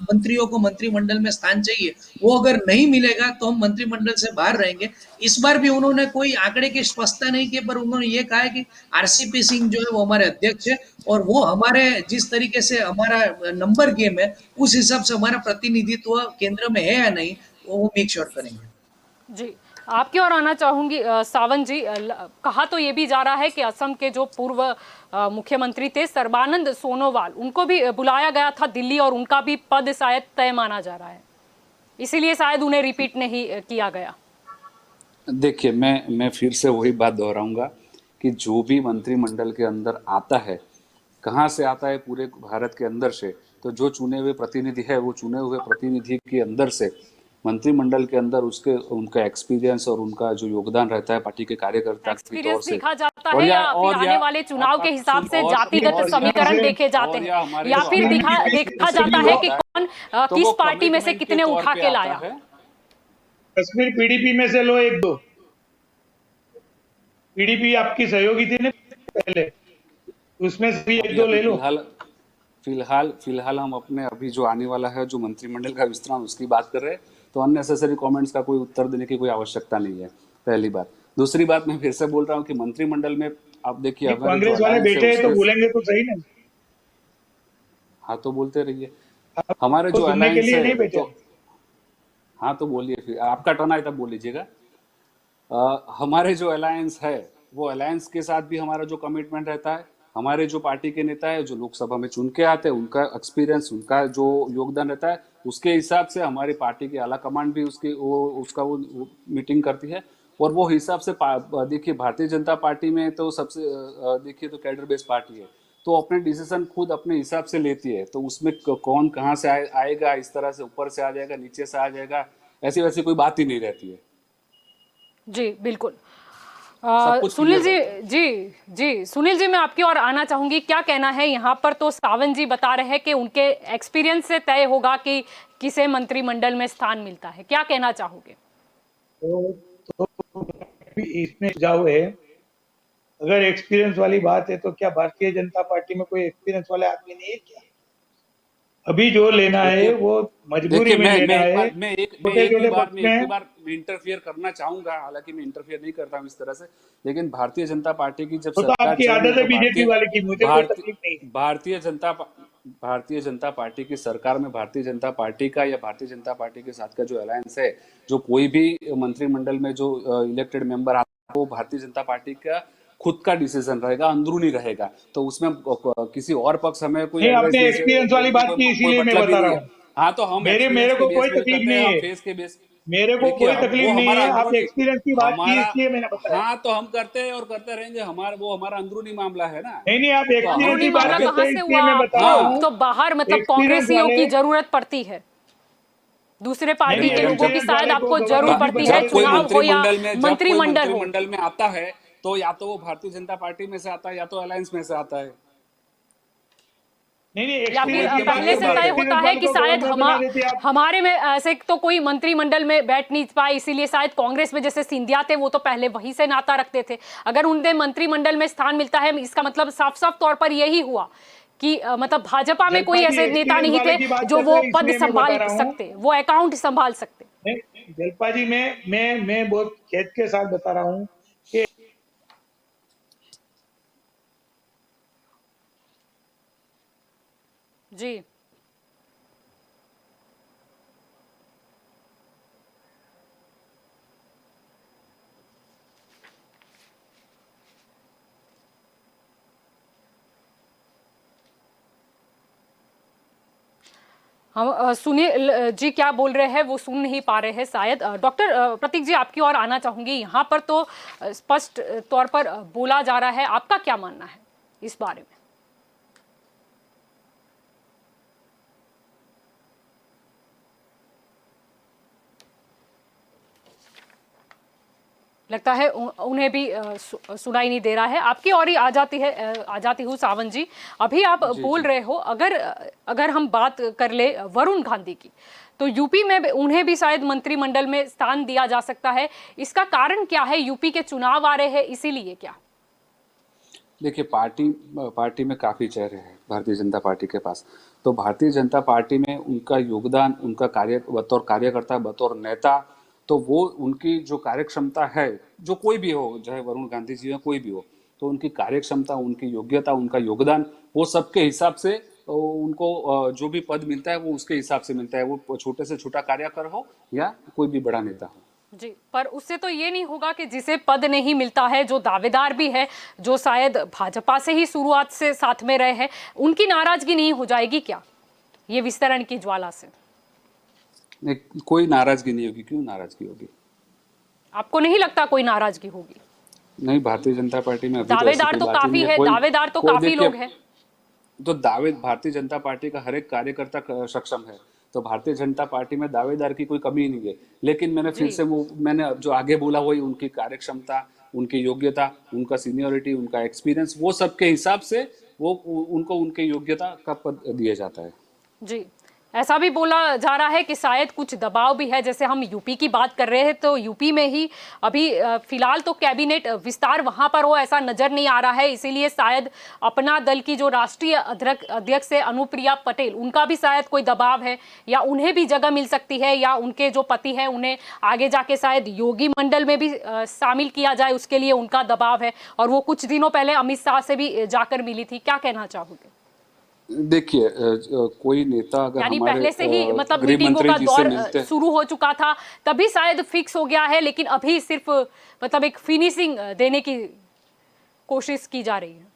मंत्रियों को मंत्रिमंडल में स्थान चाहिए, वो अगर नहीं मिलेगा तो हम मंत्रिमंडल से बाहर रहेंगे। इस बार भी उन्होंने कोई आंकड़े की स्पष्टता नहीं की, पर उन्होंने ये कहा है कि आरसीपी सिंह जो है वो हमारे अध्यक्ष है, और वो हमारे जिस तरीके से हमारा नंबर गेम है उस हिसाब से हमारा प्रतिनिधित्व केंद्र में है या नहीं वो मेक श्योर करेंगे। जी, आपकी ओर आना चाहूंगी सावंत जी। कहा तो ये भी जा रहा है कि असम के जो पूर्व मुख्यमंत्री थे सर्बानंद सोनोवाल, उनको भी बुलाया गया था दिल्ली, और उनका भी पद शायद तय माना जा रहा है, इसीलिए शायद उन्हें रिपीट नहीं किया गया। देखिए, मैं फिर से वही बात दोहराऊंगा कि जो भी मंत्रिमंडल के अंदर आता है, कहाँ से आता है, पूरे भारत के अंदर से, तो जो चुने हुए प्रतिनिधि है वो चुने हुए प्रतिनिधि के अंदर से मंत्रिमंडल के अंदर उसके उनका एक्सपीरियंस और उनका जो योगदान रहता है पार्टी के कार्यकर्ता की तौर एक्सपीरियंस से, देखा जाता और है या या फिर और आने या वाले चुनाव के हिसाब से और जातिगत और समीकरण से- देखे जाते और या हैं, हमारे या जो फिर alliance देखा से जाता जो है कि होता कौन तो किस वो पार्टी में से कमिटमेंट के कितने तौर उठा पे के आता लाया। है। कश्मीर पीडीपी में से लो एक दो, पीडीपी आपकी सहयोगी थी ना पहले, उसमें से भी एक अभी दो अभी ले लो। फिलहाल हम अपने अभी जो आने वाला है जो मंत्रिमंडल का विस्तार उसकी बात कर रहे हैं, तो अननेसेसरी कमेंट्स का कोई उत्तर देने की कोई आवश्यकता नहीं है, पहली बात। दूसरी बात, मैं फिर से बोल रहा हूँ कि मंत्रिमंडल में आप देखिए ये हमारे जो कांग्रेस वाले अलायंस है बैठे हैं तो उसके, बोलेंगे तो सही ना, हाँ तो बोलते रहिए। हमारे आपको जो सुनने के अलायंस लिए है नहीं बैठे तो, हैं। हाँ तो बोलिए, फिर आपका टर्न आए तब बोल लीजिएगा। हमारे जो अलायंस है वो अलायंस के साथ भी हमारा जो कमिटमेंट रहता है, हमारे जो पार्टी के नेता है जो लोकसभा में चुन के आते हैं उनका एक्सपीरियंस, उनका जो योगदान रहता है, उसके हिसाब से हमारी पार्टी की आला कमान भी उसकी वो मीटिंग करती है। और वो हिसाब से देखिए भारतीय जनता पार्टी में तो सबसे देखिए तो कैडर बेस्ड पार्टी है, तो अपने डिसीजन खुद अपने हिसाब से लेती है, तो उसमें कौन कहाँ से आएगा, इस तरह से ऊपर से आ जाएगा, नीचे से आ जाएगा, ऐसी वैसी कोई बात ही नहीं रहती है। जी बिल्कुल। सब कुछ सुनील क्लियर जी, रहता है। जी सुनील जी, मैं आपकी ओर आना चाहूंगी। क्या कहना है, यहाँ पर तो सावंत जी बता रहे हैं कि उनके एक्सपीरियंस से तय होगा कि किसे मंत्रिमंडल में स्थान मिलता है, क्या कहना चाहोगे? तो इसमें सुझाव है, अगर एक्सपीरियंस वाली बात है तो क्या भारतीय जनता पार्टी में कोई एक्सपीरियंस वाले आदमी नहीं है क्या? अभी जो लेना है देखिए वो मजबूरी देखिए में लेना मैं एक है, बार छोटे छोटे पक्ष मैं एक ही में। बार मैं इंटरफियर करना चाहूंगा, हालांकि मैं इंटरफियर नहीं करता हूँ इस तरह से, लेकिन भारतीय जनता पार्टी की जब वो तो सरकार आपकी चल रही आदत है है तो बीजेपी वाले की, मुझे कोई भारतीय तकलीफ नहीं है। भारतीय जनता भारतीय जनता पार्टी की सरकार में भारतीय जनता पार्टी का या भारतीय जनता पार्टी के साथ का जो अलायंस है, जो कोई भी मंत्रिमंडल में जो इलेक्टेड मेंबर आता है वो भारतीय जनता पार्टी का खुद का डिसीजन रहेगा, अंदरूनी रहेगा, तो उसमें किसी और पक्ष हमें कोई नहीं, एडवाइस आपने एक्सपीरियंस वाली देने की बात की कोई इसीलिए मैं मतलब ही बता नहीं रहा है। हूँ। हाँ तो हम मेरे एक्सपीरियंस मेरे के को बेस कोई पे तकलीफ करते हैं, नहीं हम है, फेस के बेस, मेरे को देखिए कोई तकलीफ वो नहीं हमारा है। आप अंदरूनी, एक्सपीरियंस की बात की हमारा, इसलिए मैंने बताया। हाँ तो हम करते हैं और करते रहेंगे, हमारा अंदरूनी मामला है ना। नहीं नहीं, आप तो एक्सपीरियंस अंदरूनी की हम बात मामला अभी, करते कहाँ हैं से इसलिए हुआ? मैं बता रहा हाँ हूँ। तो बाहर मतलब एक्सपीरियंस कांग्रेसियों वाले, की जरूरत पड़ती है, दूसरे नहीं पार्टी नहीं, के मैडम लोगों की एक्सपीरियंस शायद वाले को आपको जरूर दबंगई पड़ती है, बना देते हैं। चुनाव हो या जब कोई मंत्रिमंडल हो। मंत्रिमंडल में आता है तो या तो वो भारतीय जनता पार्टी में से आता है या तो अलायंस में से आता है। नहीं नहीं, या तो फिर वो एक्सपीरियंस ये की बात पहले ये से करते हैं, बात तय है। होता एक्सपीरियंस है वाले कि को शायद गवर्नर बना देते आप। हमारे में ऐसे तो कोई मंत्रिमंडल में बैठ नहीं पाए, इसीलिए शायद कांग्रेस में जैसे सिंधिया थे वो तो पहले वहीं से नाता रखते थे, अगर उन्हें मंत्रिमंडल में स्थान मिलता है, इसका मतलब साफ साफ तौर पर यही हुआ कि मतलब भाजपा में कोई जलपा जी ऐसे नेता एक्सपीरियंस नहीं वाले थे की बात जो करते वो हैं पद इसलिए मैं बता संभाल रहा हूँ। सकते, वो अकाउंट संभाल सकते। नहीं जलपा जी, मैं बहुत खेद के साथ बता रहा हूँ कि जी हम सुनील जी क्या बोल रहे हैं वो सुन नहीं पा रहे हैं शायद। डॉक्टर प्रतीक जी, आपकी ओर आना चाहूंगी। यहाँ पर तो स्पष्ट तौर पर बोला जा रहा है, आपका क्या मानना है इस बारे में? लगता है उन्हें भी सुनाई नहीं दे रहा है। आपकी ओर ही आ जाती हूँ सावंत जी। अभी आप बोल रहे हो, अगर हम बात कर ले वरुण गांधी की, तो यूपी में उन्हें भी शायद मंत्रिमंडल में स्थान दिया जा सकता है। इसका कारण क्या है? यूपी के चुनाव आ रहे हैं इसीलिए क्या? देखिए पार्टी में काफी चेहरे हैं भारतीय जनता पार्टी के पास, तो भारतीय जनता पार्टी में उनका योगदान, उनका कार्य बतौर कार्यकर्ता, बतौर नेता, तो वो उनकी जो कार्यक्षमता है, जो कोई भी हो, चाहे वरुण गांधी जी हो कोई भी हो, तो उनकी कार्यक्षमता, उनकी योग्यता, उनका योगदान, वो सबके हिसाब से उनको जो भी पद मिलता है वो उसके हिसाब से मिलता है, वो छोटे से छोटा कार्यकर हो या कोई भी बड़ा नेता हो। जी, पर उससे तो ये नहीं होगा कि जिसे पद नहीं मिलता है, जो दावेदार भी है, जो शायद भाजपा से ही शुरुआत से साथ में रहे हैं, उनकी नाराजगी नहीं हो जाएगी क्या ये विस्तरण की ज्वाला से? नहीं, कोई नाराजगी नहीं होगी। क्यों नाराजगी होगी? आपको नहीं लगता कोई नाराजगी होगी? नहीं, भारतीय जनता पार्टी में अभी तो ऐसी दावेदार कोई तो बात ही काफी नहीं है, कोई दावेदार तो कोई काफी देखिए, लोग हैं। तो भारतीय जनता पार्टी का हर एक कार्यकर्ता सक्षम है, तो भारतीय जनता पार्टी में दावेदार की कोई कमी नहीं है। लेकिन मैंने फिर से वो मैंने जो आगे बोला वही उनकी कार्यक्षमता, उनकी योग्यता, उनका सीनियरिटी, उनका एक्सपीरियंस, वो सब के हिसाब से वो उनको उनके योग्यता का पद दिया जाता है। जी, ऐसा भी बोला जा रहा है कि शायद कुछ दबाव भी है। जैसे हम यूपी की बात कर रहे हैं तो यूपी में ही अभी फिलहाल तो कैबिनेट विस्तार वहां पर हो ऐसा नजर नहीं आ रहा है, इसीलिए शायद अपना दल की जो राष्ट्रीय अध्यक्ष है अनुप्रिया पटेल, उनका भी शायद कोई दबाव है या उन्हें भी जगह मिल सकती है, या उनके जो पति है उन्हें आगे जाके शायद योगी मंडल में भी शामिल किया जाए, उसके लिए उनका दबाव है। और वो कुछ दिनों पहले अमित शाह से भी जाकर मिली थी। क्या कहना चाहोगे? देखिए, कोई नेता अगर यानी हमारे पहले से ही मतलब गृह मीटिंगों मंत्री का जी से दौर मिलते हैं, शुरू हो चुका था, तभी शायद फिक्स हो गया है, लेकिन अभी सिर्फ मतलब एक फिनिशिंग देने की कोशिश की जा रही है।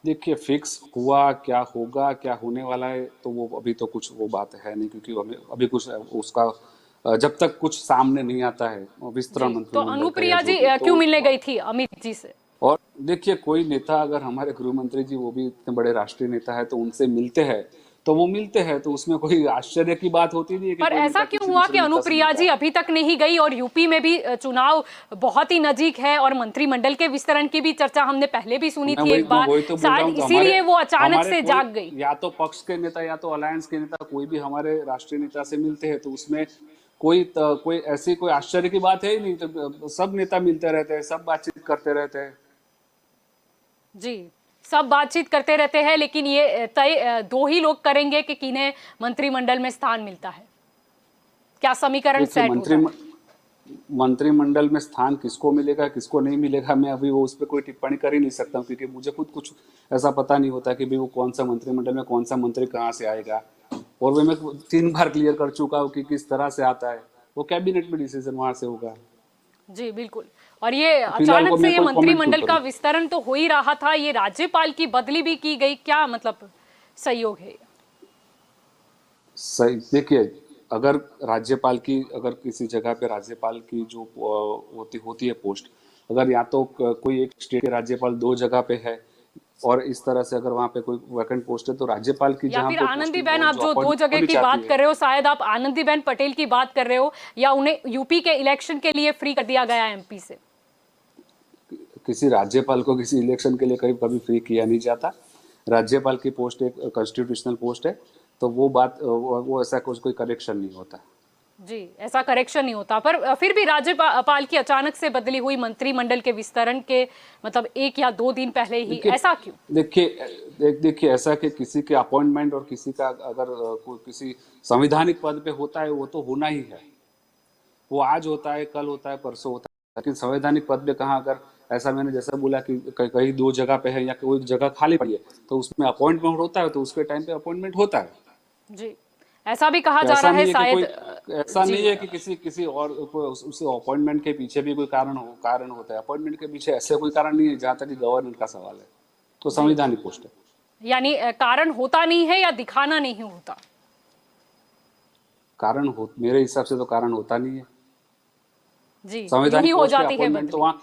देखिए फिक्स हुआ क्या होगा, क्या होने वाला है, तो वो अभी तो कुछ वो बात है नहीं, क्योंकि हमें अभी कुछ उसका जब तक कुछ सामने नहीं आता है विस्तरण तो मंत्रिमंडल का या अनुप्रिया जो जी भी, क्यों मिलने तो गई थी अमित जी से? और देखिए कोई नेता अगर हमारे गृह मंत्री जी वो भी इतने बड़े राष्ट्रीय नेता है तो उनसे मिलते हैं तो वो मिलते हैं, तो उसमें कोई आश्चर्य की बात होती नहीं है कि पर कोई ऐसा नेता क्यों किसी हुआ दूसरे कि नेता से अनुप्रिया मिलता जी है। अभी तक नहीं गई, और यूपी में भी चुनाव बहुत ही नजीक है और मंत्रिमंडल के विस्तारण की भी चर्चा हमने पहले भी सुनी थी एक मैं बार, वही तो बोल रहा शायद हूँ, तो इसीलिए वो अचानक हमारे से कोई जाग गई। या तो पक्ष के नेता या तो अलायंस के नेता कोई भी हमारे राष्ट्रीय नेता से मिलते हैं, तो उसमें कोई ऐसी कोई आश्चर्य की बात है ही नहीं। तो सब नेता मिलते रहते हैं, सब बातचीत करते रहते हैं। जी, सब बातचीत करते रहते हैं, लेकिन ये तय दो ही लोग करेंगे कि किन्हें मंत्रिमंडल में स्थान मिलता है। क्या समीकरण देखिए सेट होता है? मंत्रिमंडल में स्थान किसको मिलेगा किसको नहीं मिलेगा, मैं अभी वो उस पर कोई टिप्पणी कर ही नहीं सकता हूँ, क्योंकि मुझे खुद कुछ ऐसा पता नहीं होता कि भाई वो कौन सा मंत्रिमंडल में कौन सा मंत्री कहाँ से आएगा। और वो मैं 3 बार क्लियर कर चुका हूँ कि किस तरह से आता है, वो कैबिनेट में डिसीजन वहां से होगा। जी बिल्कुल। और ये फिलहाल को अचानक से मैं ये कोई कमेंट क्यों मंत्रिमंडल का करूँ। विस्तारण तो हो ही रहा था, ये राज्यपाल की बदली भी की गई, क्या मतलब सहयोग है? सही, देखिए अगर राज्यपाल की अगर किसी जगह पे राज्यपाल की जो होती है पोस्ट, अगर या तो कोई एक स्टेट के राज्यपाल 2 जगह पे है और इस तरह से अगर वहां पे कोई वैकेंट पोस्ट है, तो राज्यपाल की या जहां फिर पे आनंदीबेन, पोस्टिंग आप जो जो दो अपॉइंट जगह होनी की चाहती बात है, कर रहे हो, शायद आप आनंदीबेन पटेल की बात कर रहे हो, या उन्हें यूपी के इलेक्शन के लिए फ्री कर दिया गया एमपी से? किसी राज्यपाल को किसी इलेक्शन के लिए कभी कभी फ्री किया नहीं जाता। राज्यपाल की पोस्ट एक कॉन्स्टिट्यूशनल पोस्ट है, तो वो बात वो ऐसा कुछ कोई करेक्शन नहीं होता। जी, ऐसा करेक्शन नहीं होता, पर फिर भी राज्यपाल की अचानक से बदली हुई मंत्रिमंडल के विस्तारण के मतलब 1 या 2 दिन पहले ही, ऐसा क्यों? देखिए ऐसा कि किसी के अपॉइंटमेंट और किसी का अगर कोई किसी संवैधानिक पद पे होता है वो तो होना ही है, वो आज होता है, कल होता है, परसों होता है। लेकिन संवैधानिक पद पे कहाँ अगर ऐसा मैंने जैसा बोला कि कहीं 2 जगह पे है या कोई जगह खाली पड़ी है, तो उसमें अपॉइंटमेंट होता है, तो उसके टाइम पे अपॉइंटमेंट होता है। जी, ऐसा भी कहा तो जा ऐसा रहा है नहीं है कि शायद। कोई ऐसा जी, नहीं है कि किसी और उस अपॉइंटमेंट के पीछे भी कोई कारण होता है। अपॉइंटमेंट के पीछे ऐसे कोई कारण नहीं है, जहाँ तक कि गवर्नर का सवाल है, तो जी, संवैधानिक पोस्ट है। यानी कारण होता नहीं है या दिखाना नहीं होता? मेरे हिसाब से तो कारण होता नहीं है। जी, यूं ही संवैधानिक हो पोस्ट पे जाती है अपॉइंटमेंट तो बदली। वहाँ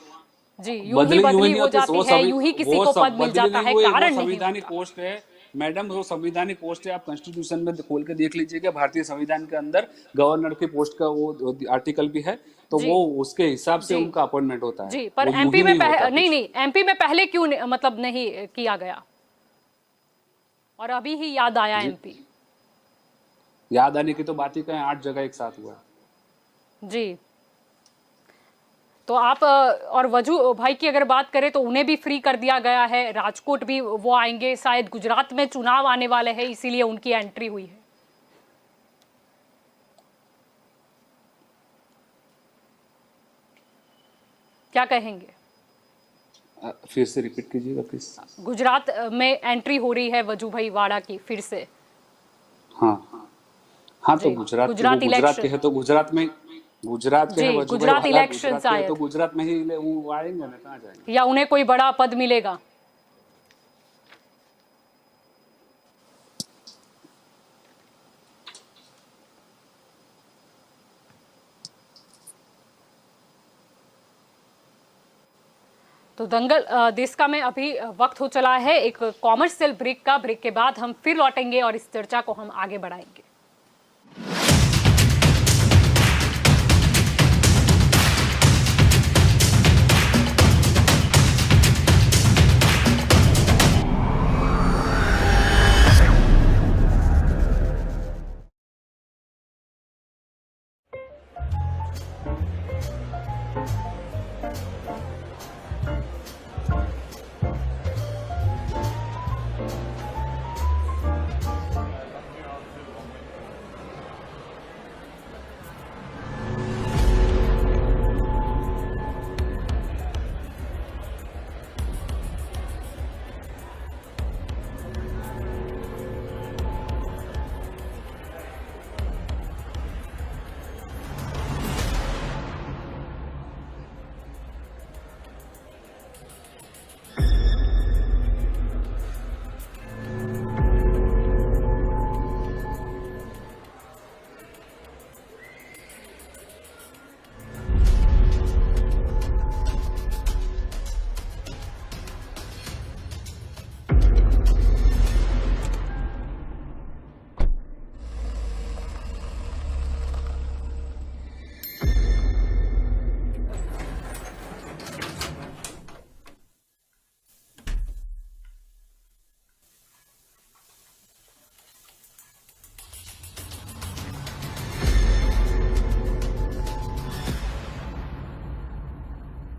जी, यूं ही यूं ही बदली नहीं हो होती, जाती है, यूं ही किसी को पद मिल बदली जाता नहीं है, हुई, वो कारण नहीं संवैधानिक होता। पोस्ट है मैडम, वो संवैधानिक पोस्ट है। आप कॉन्स्टिट्यूशन में खोल के देख लीजिएगा, भारतीय संविधान के अंदर गवर्नर की पोस्ट का वो आर्टिकल भी है, तो जी, वो उसके हिसाब से जी, उनका अपॉइंटमेंट होता है, जी, पर वो यूं एमपी ही में नहीं होता नहीं कुछ। नहीं, एमपी में पहले क्यों मतलब नहीं किया गया, और अभी ही याद आया जी, एमपी? याद आने की तो बात ही कहें, 8 जगह एक साथ हुआ है। जी, तो आप और वजू भाई की अगर बात करें तो उन्हें भी फ्री कर दिया गया है, राजकोट भी वो आएंगे, शायद गुजरात में चुनाव आने वाले हैं, इसीलिए उनकी एंट्री हुई है। क्या कहेंगे? फिर से रिपीट कीजिएगा प्लीज। गुजरात में एंट्री हो रही है वजू भाई वाड़ा की फिर से। हाँ हाँ, तो जी, वो गुजरात गुजरात के इलेक्शन। है तो गुजरात में, गुजरात के है जी, वजू भाई गुजरात वाला, इलेक्शन गुजरात के है तो शायद, गुजरात में ही वो आएंगे ना, कहाँ जाएंगे। या उन्हें कोई बड़ा पद मिलेगा? तो दंगल देश का में अभी वक्त हो चला है एक कॉमर्शियल ब्रेक का। ब्रेक के बाद हम फिर लौटेंगे और इस चर्चा को हम आगे बढ़ाएंगे।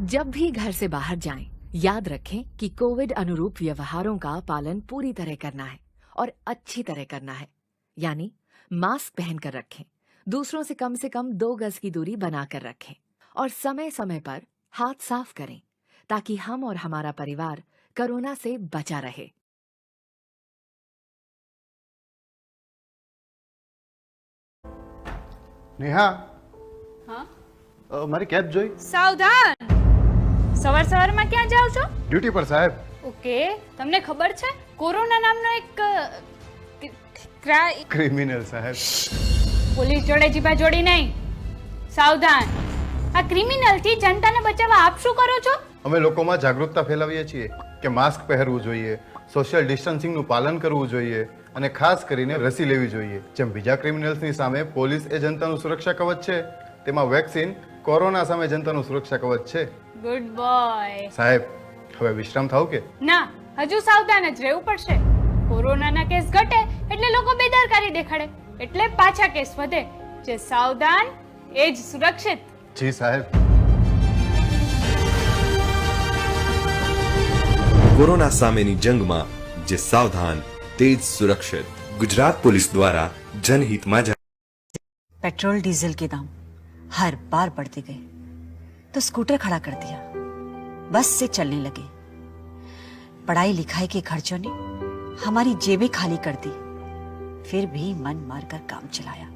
जब भी घर से बाहर जाएं, याद रखें कि कोविड अनुरूप व्यवहारों का पालन पूरी तरह करना है और अच्छी तरह करना है। यानी मास्क पहनकर रखें, दूसरों से कम 2 गज की दूरी बनाकर रखें और समय समय पर हाथ साफ करें ताकि हम और हमारा परिवार कोरोना से बचा रहे। નેહા હા મારી કેબ જોઈ સાવધાન સવારમાં ક્યાં જાવ છો ડ્યુટી પર સાહેબ ઓકે તમને ખબર છે કોરોના નામનો એક ક્રિમિનલ સાહેબ પોલીસ જોડે જીભા જોડી નહીં સાવધાન આ ક્રિમિનલ થી જનતાને બચાવવા આપ શું કરો છો અમે લોકોમાં જાગૃતતા ફેલાવીએ છીએ કે માસ્ક પહેરવું જોઈએ, સોશિયલ ડિસ્ટન્સિંગનું પાલન કરવું જોઈએ અને ખાસ કરીને રસી લેવી જોઈએ. જેમ બીજા ક્રિમિનલ્સની સામે પોલીસ એ જનતાનું સુરક્ષા કવચ છે, તેમાં વેક્સિન કોરોના સામે જનતાનું સુરક્ષા કવચ છે. ગુડ બોય સાહેબ હવે વિશ્રામ થાવ કે ના હજુ સાવધાન જ રહેવું પડશે. કોરોનાના કેસ ઘટે એટલે લોકો બેદરકારી દેખાડે એટલે પાછા કેસ વધે. જે સાવધાન એ જ સુરક્ષિત. જી સાહેબ. કોરોના સામેની જંગમાં જે સાવધાન તે જ સુરક્ષિત. ગુજરાત પોલીસ દ્વારા જનહિતમાં पेट्रोल डीजल के दाम हर बार बढ़ते गए तो स्कूटर खड़ा कर दिया, बस से चलने लगे. पढ़ाई लिखाई के खर्चों ने हमारी जेबें खाली कर दी, फिर भी मन मारकर काम चलाया.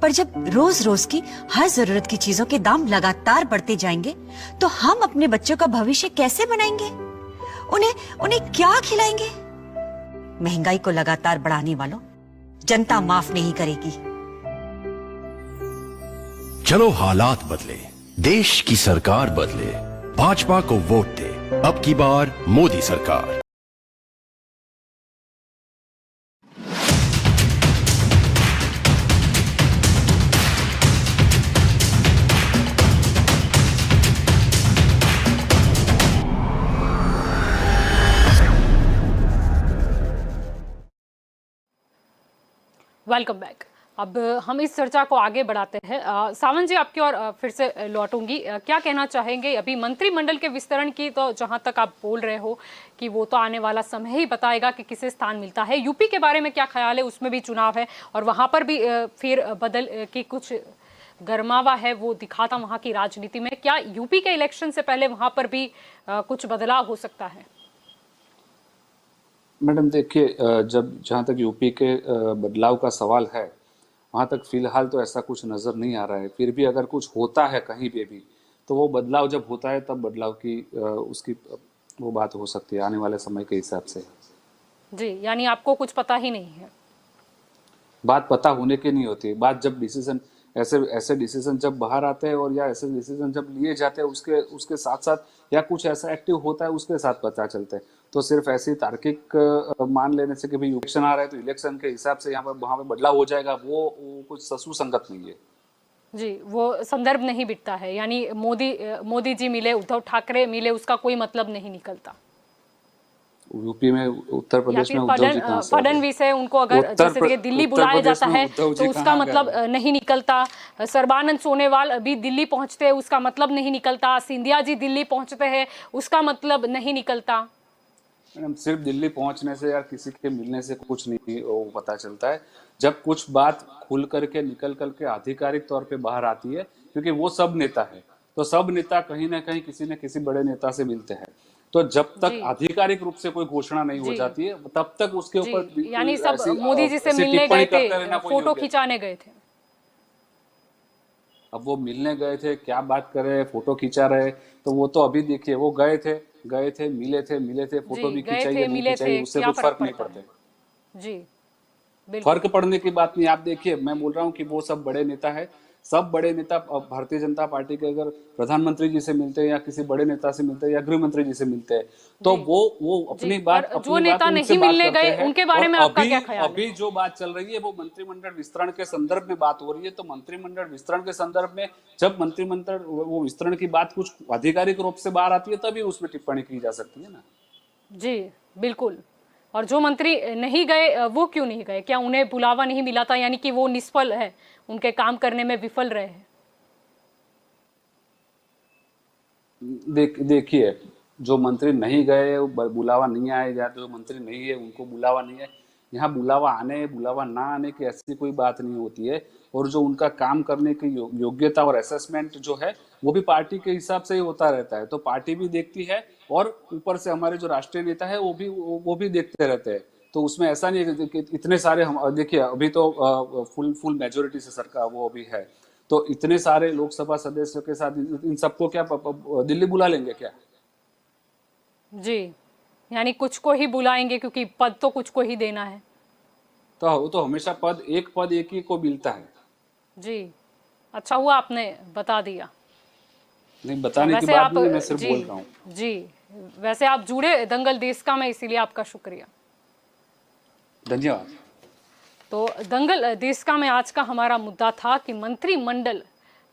पर जब रोज रोज की हर जरूरत की चीजों के दाम लगातार बढ़ते जाएंगे तो हम अपने बच्चों का भविष्य कैसे बनाएंगे? उन्हें क्या खिलाएंगे? महंगाई को लगातार बढ़ाने वालों जनता माफ नहीं करेगी. चलो हालात बदले, देश की सरकार बदले, भाजपा को वोट दे. अब की बार मोदी सरकार. Welcome back. अब हम इस चर्चा को आगे बढ़ाते हैं. सावंत जी आपकी ओर फिर से लौटूंगी. क्या कहना चाहेंगे अभी मंत्रिमंडल के विस्तरण की? तो जहां तक आप बोल रहे हो कि वो तो आने वाला समय ही बताएगा कि किसे स्थान मिलता है. यूपी के बारे में क्या ख्याल है? उसमें भी चुनाव है और वहां पर भी फिर बदल की कुछ गरमावा है वो दिखाता वहां की राजनीति में. क्या यूपी के इलेक्शन से पहले वहां पर भी कुछ बदलाव हो सकता है? मैडम देखिए, जब जहाँ तक यूपी के बदलाव का सवाल है वहाँ तक फिलहाल तो ऐसा कुछ नज़र नहीं आ रहा है. फिर भी अगर कुछ होता है कहीं पे भी तो वो बदलाव जब होता है तब बदलाव की उसकी वो बात हो सकती है आने वाले समय के हिसाब से. जी, यानी आपको कुछ पता ही नहीं है. बात पता होने की नहीं होती. बात जब डिसीजन ऐसे डिसीजन जब बाहर आते हैं और या ऐसे डिसीजन जब लिए जाते हैं उसके साथ साथ या कुछ ऐसा एक्टिव होता है उसके साथ पता चलता है. तो सिर्फ ऐसी तार्किक मान लेने से कि भाई इलेक्शन आ रहा है तो इलेक्शन के हिसाब से यहाँ पर वहाँ पे बदलाव हो जाएगा वो कुछ सुसंगत नहीं है. जी, वो संदर्भ नहीं बिकता है. यानी मोदी जी मिले, उद्धव ठाकरे मिले, उसका कोई मतलब नहीं निकलता. यूपी में उत्तर प्रदेश में उद्धव जी कहाँ से फडणवीस है, उनको अगर जैसे कि दिल्ली बुलाया जाता है तो उसका मतलब नहीं निकलता. सर्बानंद सोनोवाल अभी दिल्ली पहुंचते हैं उसका मतलब नहीं निकलता. सिंधिया जी दिल्ली पहुंचते हैं उसका मतलब नहीं निकलता. मैडम सिर्फ दिल्ली पहुंचने से या किसी के मिलने से कुछ नहीं वो पता चलता है. जब कुछ बात खुल करके निकल करके आधिकारिक तौर पे बाहर आती है, क्योंकि वो सब नेता है तो सब नेता कहीं ना कहीं किसी न किसी बड़े नेता से मिलते हैं. तो जब तक आधिकारिक रूप से कोई घोषणा नहीं हो जाती है तब तक उसके ऊपर यानी सब मोदी जी से मिलने गए थे, फोटो खिंचाने गए थे. अब वो मिलने गए थे, क्या बात कर रहे हैं, फोटो खिंचा रहे, तो वो तो अभी देखिए वो गए थे मिले थे फोटो भी खिंचाई नहीं खिंचाई उससे कुछ फर्क नहीं पड़ता. जी, फर्क पड़ने की बात नहीं. आप देखिए मैं बोल रहा हूँ कि वो सब बड़े नेता है. सब बड़े नेता भारतीय जनता पार्टी के अगर प्रधानमंत्री जी से मिलते हैं या किसी बड़े नेता से मिलते हैं या गृह मंत्री जी से मिलते हैं तो वो अपनी बात जो नेता नहीं मिलने गए उनके बारे में आपका क्या ख्याल है? अभी जो बात चल रही है वो मंत्रिमंडल विस्तरण के संदर्भ में बात हो रही है. तो मंत्रिमंडल विस्तरण के संदर्भ में जब मंत्रिमंडल वो विस्तरण की बात कुछ आधिकारिक रूप से बाहर आती है तभी उसमें टिप्पणी की जा सकती है ना. जी बिल्कुल. और जो मंत्री नहीं गए वो क्यों नहीं गए? क्या उन्हें बुलावा नहीं मिला था? यानी कि वो निष्फल है, उनके काम करने में विफल रहे हैं. देखिए, जो मंत्री नहीं गए, बुलावा नहीं आए, या तो जो मंत्री नहीं है उनको बुलावा नहीं है, यहाँ बुलावा आने बुलावा ना आने की ऐसी कोई बात नहीं होती है। और जो उनका काम करने की योग्यता और असेसमेंट जो है वो भी पार्टी के हिसाब से ही होता रहता है। तो पार्टी भी देखती है और ऊपर से हमारे जो राष्ट्रीय नेता है वो भी देखते रहते हैं। तो उसमें ऐसा नहीं है कि इतने सारे हम देखिए, अभी तो फुल मेजोरिटी से सरकार वो अभी है, तो इतने सारे लोकसभा सदस्यों के साथ इन सबको क्या दिल्ली बुला लेंगे क्या? जी, यानी कुछ को ही बुलाएंगे क्योंकि पद तो कुछ को ही देना है। तो हमेशा पद एक ही को मिलता है। जी, अच्छा हुआ आपने बता दिया। नहीं, बताने की वैसे बात आप नहीं है, मैं सिर्फ जी बोल रहा हूँ। जी, वैसे आप जुड़े दंगल देश का में, इसीलिए आपका शुक्रिया। धन्यवाद। तो दंगल देश का में आज का हमारा मुद्दा था कि मंत्रिमंडल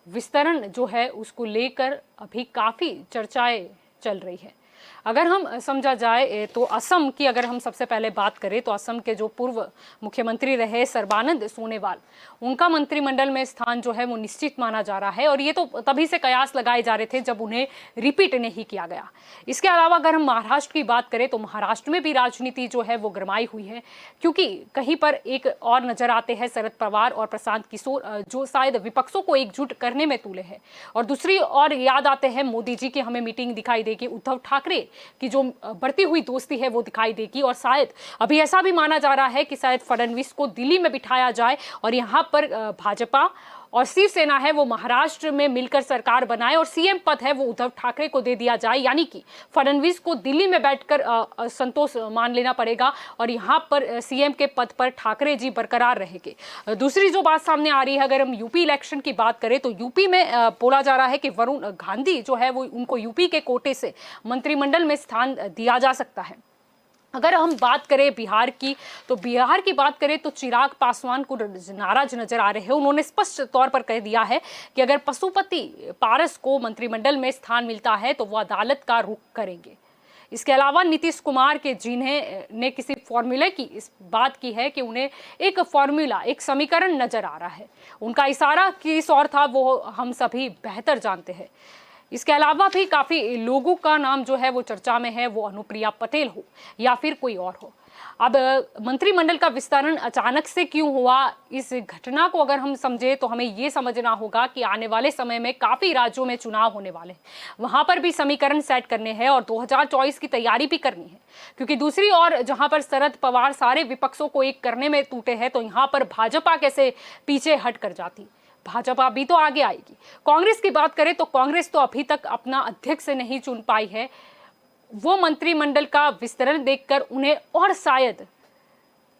विस्तारण जो है उसको लेकर अभी काफी चर्चाएं चल रही है। अगर हम समझा जाए तो असम की अगर हम सबसे पहले बात करें तो असम के जो पूर्व मुख्यमंत्री रहे सर्बानंद सोनोवाल, उनका मंत्रिमंडल में स्थान जो है वो निश्चित माना जा रहा है। और ये तो तभी से कयास लगाए जा रहे थे जब उन्हें रिपीट नहीं किया गया। इसके अलावा अगर हम महाराष्ट्र की बात करें तो महाराष्ट्र में भी राजनीति जो है वो गरमाई हुई है, क्योंकि कहीं पर एक और नजर आते हैं शरद पवार और प्रशांत किशोर, जो शायद विपक्षों को एकजुट करने में तुले हैं। और दूसरी और याद आते हैं मोदी जी की हमें मीटिंग दिखाई देगी, उद्धव ठाकरे की जो बढ़ती हुई दोस्ती है वो दिखाई देगी। और शायद अभी ऐसा भी माना जा रहा है कि शायद फडणवीस को दिल्ली में बिठाया जाए और यहाँ पर भाजपा और शिवसेना है वो महाराष्ट्र में मिलकर सरकार बनाए और सीएम पद है वो उद्धव ठाकरे को दे दिया जाए। यानी कि फडणवीस को दिल्ली में बैठकर संतोष मान लेना पड़ेगा और यहाँ पर सीएम के पद पर ठाकरे जी बरकरार रहेंगे। दूसरी जो बात सामने आ रही है, अगर हम यूपी इलेक्शन की बात करें तो यूपी में बोला जा रहा है कि वरुण गांधी जो है वो उनको यूपी के कोटे से मंत्रिमंडल में स्थान दिया जा सकता है। अगर हम बात करें बिहार की, तो बिहार की बात करें तो चिराग पासवान को नाराज नजर आ रहे हैं। उन्होंने स्पष्ट तौर पर कह दिया है कि अगर पशुपति पारस को मंत्रिमंडल में स्थान मिलता है तो वो अदालत का रुख करेंगे। इसके अलावा नीतीश कुमार के जिन्हें ने किसी फॉर्मूले की इस बात की है कि उन्हें एक फॉर्मूला, एक समीकरण नजर आ रहा है। उनका इशारा किस ओर था वो हम सभी बेहतर जानते हैं। इसके अलावा भी काफ़ी लोगों का नाम जो है वो चर्चा में है, वो अनुप्रिया पटेल हो या फिर कोई और हो। अब मंत्रिमंडल का विस्तारण अचानक से क्यों हुआ, इस घटना को अगर हम समझे तो हमें ये समझना होगा कि आने वाले समय में काफ़ी राज्यों में चुनाव होने वाले हैं, वहाँ पर भी समीकरण सेट करने हैं और 2024 की तैयारी भी करनी है। क्योंकि दूसरी ओर जहाँ पर शरद पवार सारे विपक्षों को एक करने में टूटे हैं, तो यहाँ पर भाजपा कैसे पीछे हट कर जाती, भाजपा भी तो आगे आएगी। कांग्रेस की बात करें तो कांग्रेस तो अभी तक अपना अध्यक्ष नहीं चुन पाई है। वो मंत्रिमंडल का विस्तारण देखकर उन्हें और शायद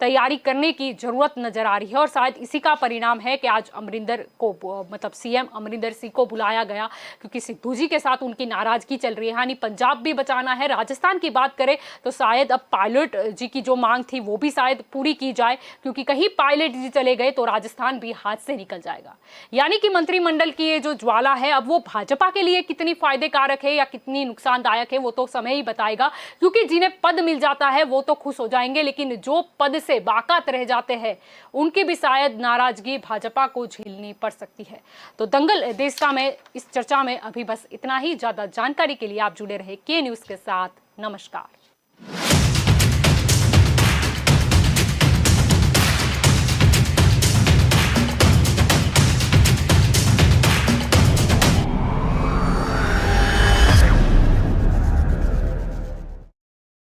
तैयारी करने की जरूरत नजर आ रही है और शायद इसी का परिणाम है कि आज अमरिंदर को, मतलब सीएम अमरिंदर सिंह को बुलाया गया, क्योंकि सिद्धू जी के साथ उनकी नाराजगी चल रही है। यानी पंजाब भी बचाना है। राजस्थान की बात करें तो शायद अब पायलट जी की जो मांग थी वो भी शायद पूरी की जाए, क्योंकि कहीं पायलट जी चले गए तो राजस्थान भी हाथ से निकल जाएगा। यानी कि मंत्रिमंडल की ये जो ज्वाला है अब वो भाजपा के लिए कितनी फायदेकारक है या कितनी नुकसानदायक है वो तो समय ही बताएगा। क्योंकि जिन्हें पद मिल जाता है वो तो खुश हो जाएंगे, लेकिन जो पद से बाकात रह जाते हैं उनकी भी शायद नाराजगी भाजपा को झेलनी पड़ सकती है। तो दंगल देश का में इस चर्चा में अभी बस इतना ही। ज्यादा जानकारी के लिए आप जुड़े रहे के न्यूज के साथ। नमस्कार।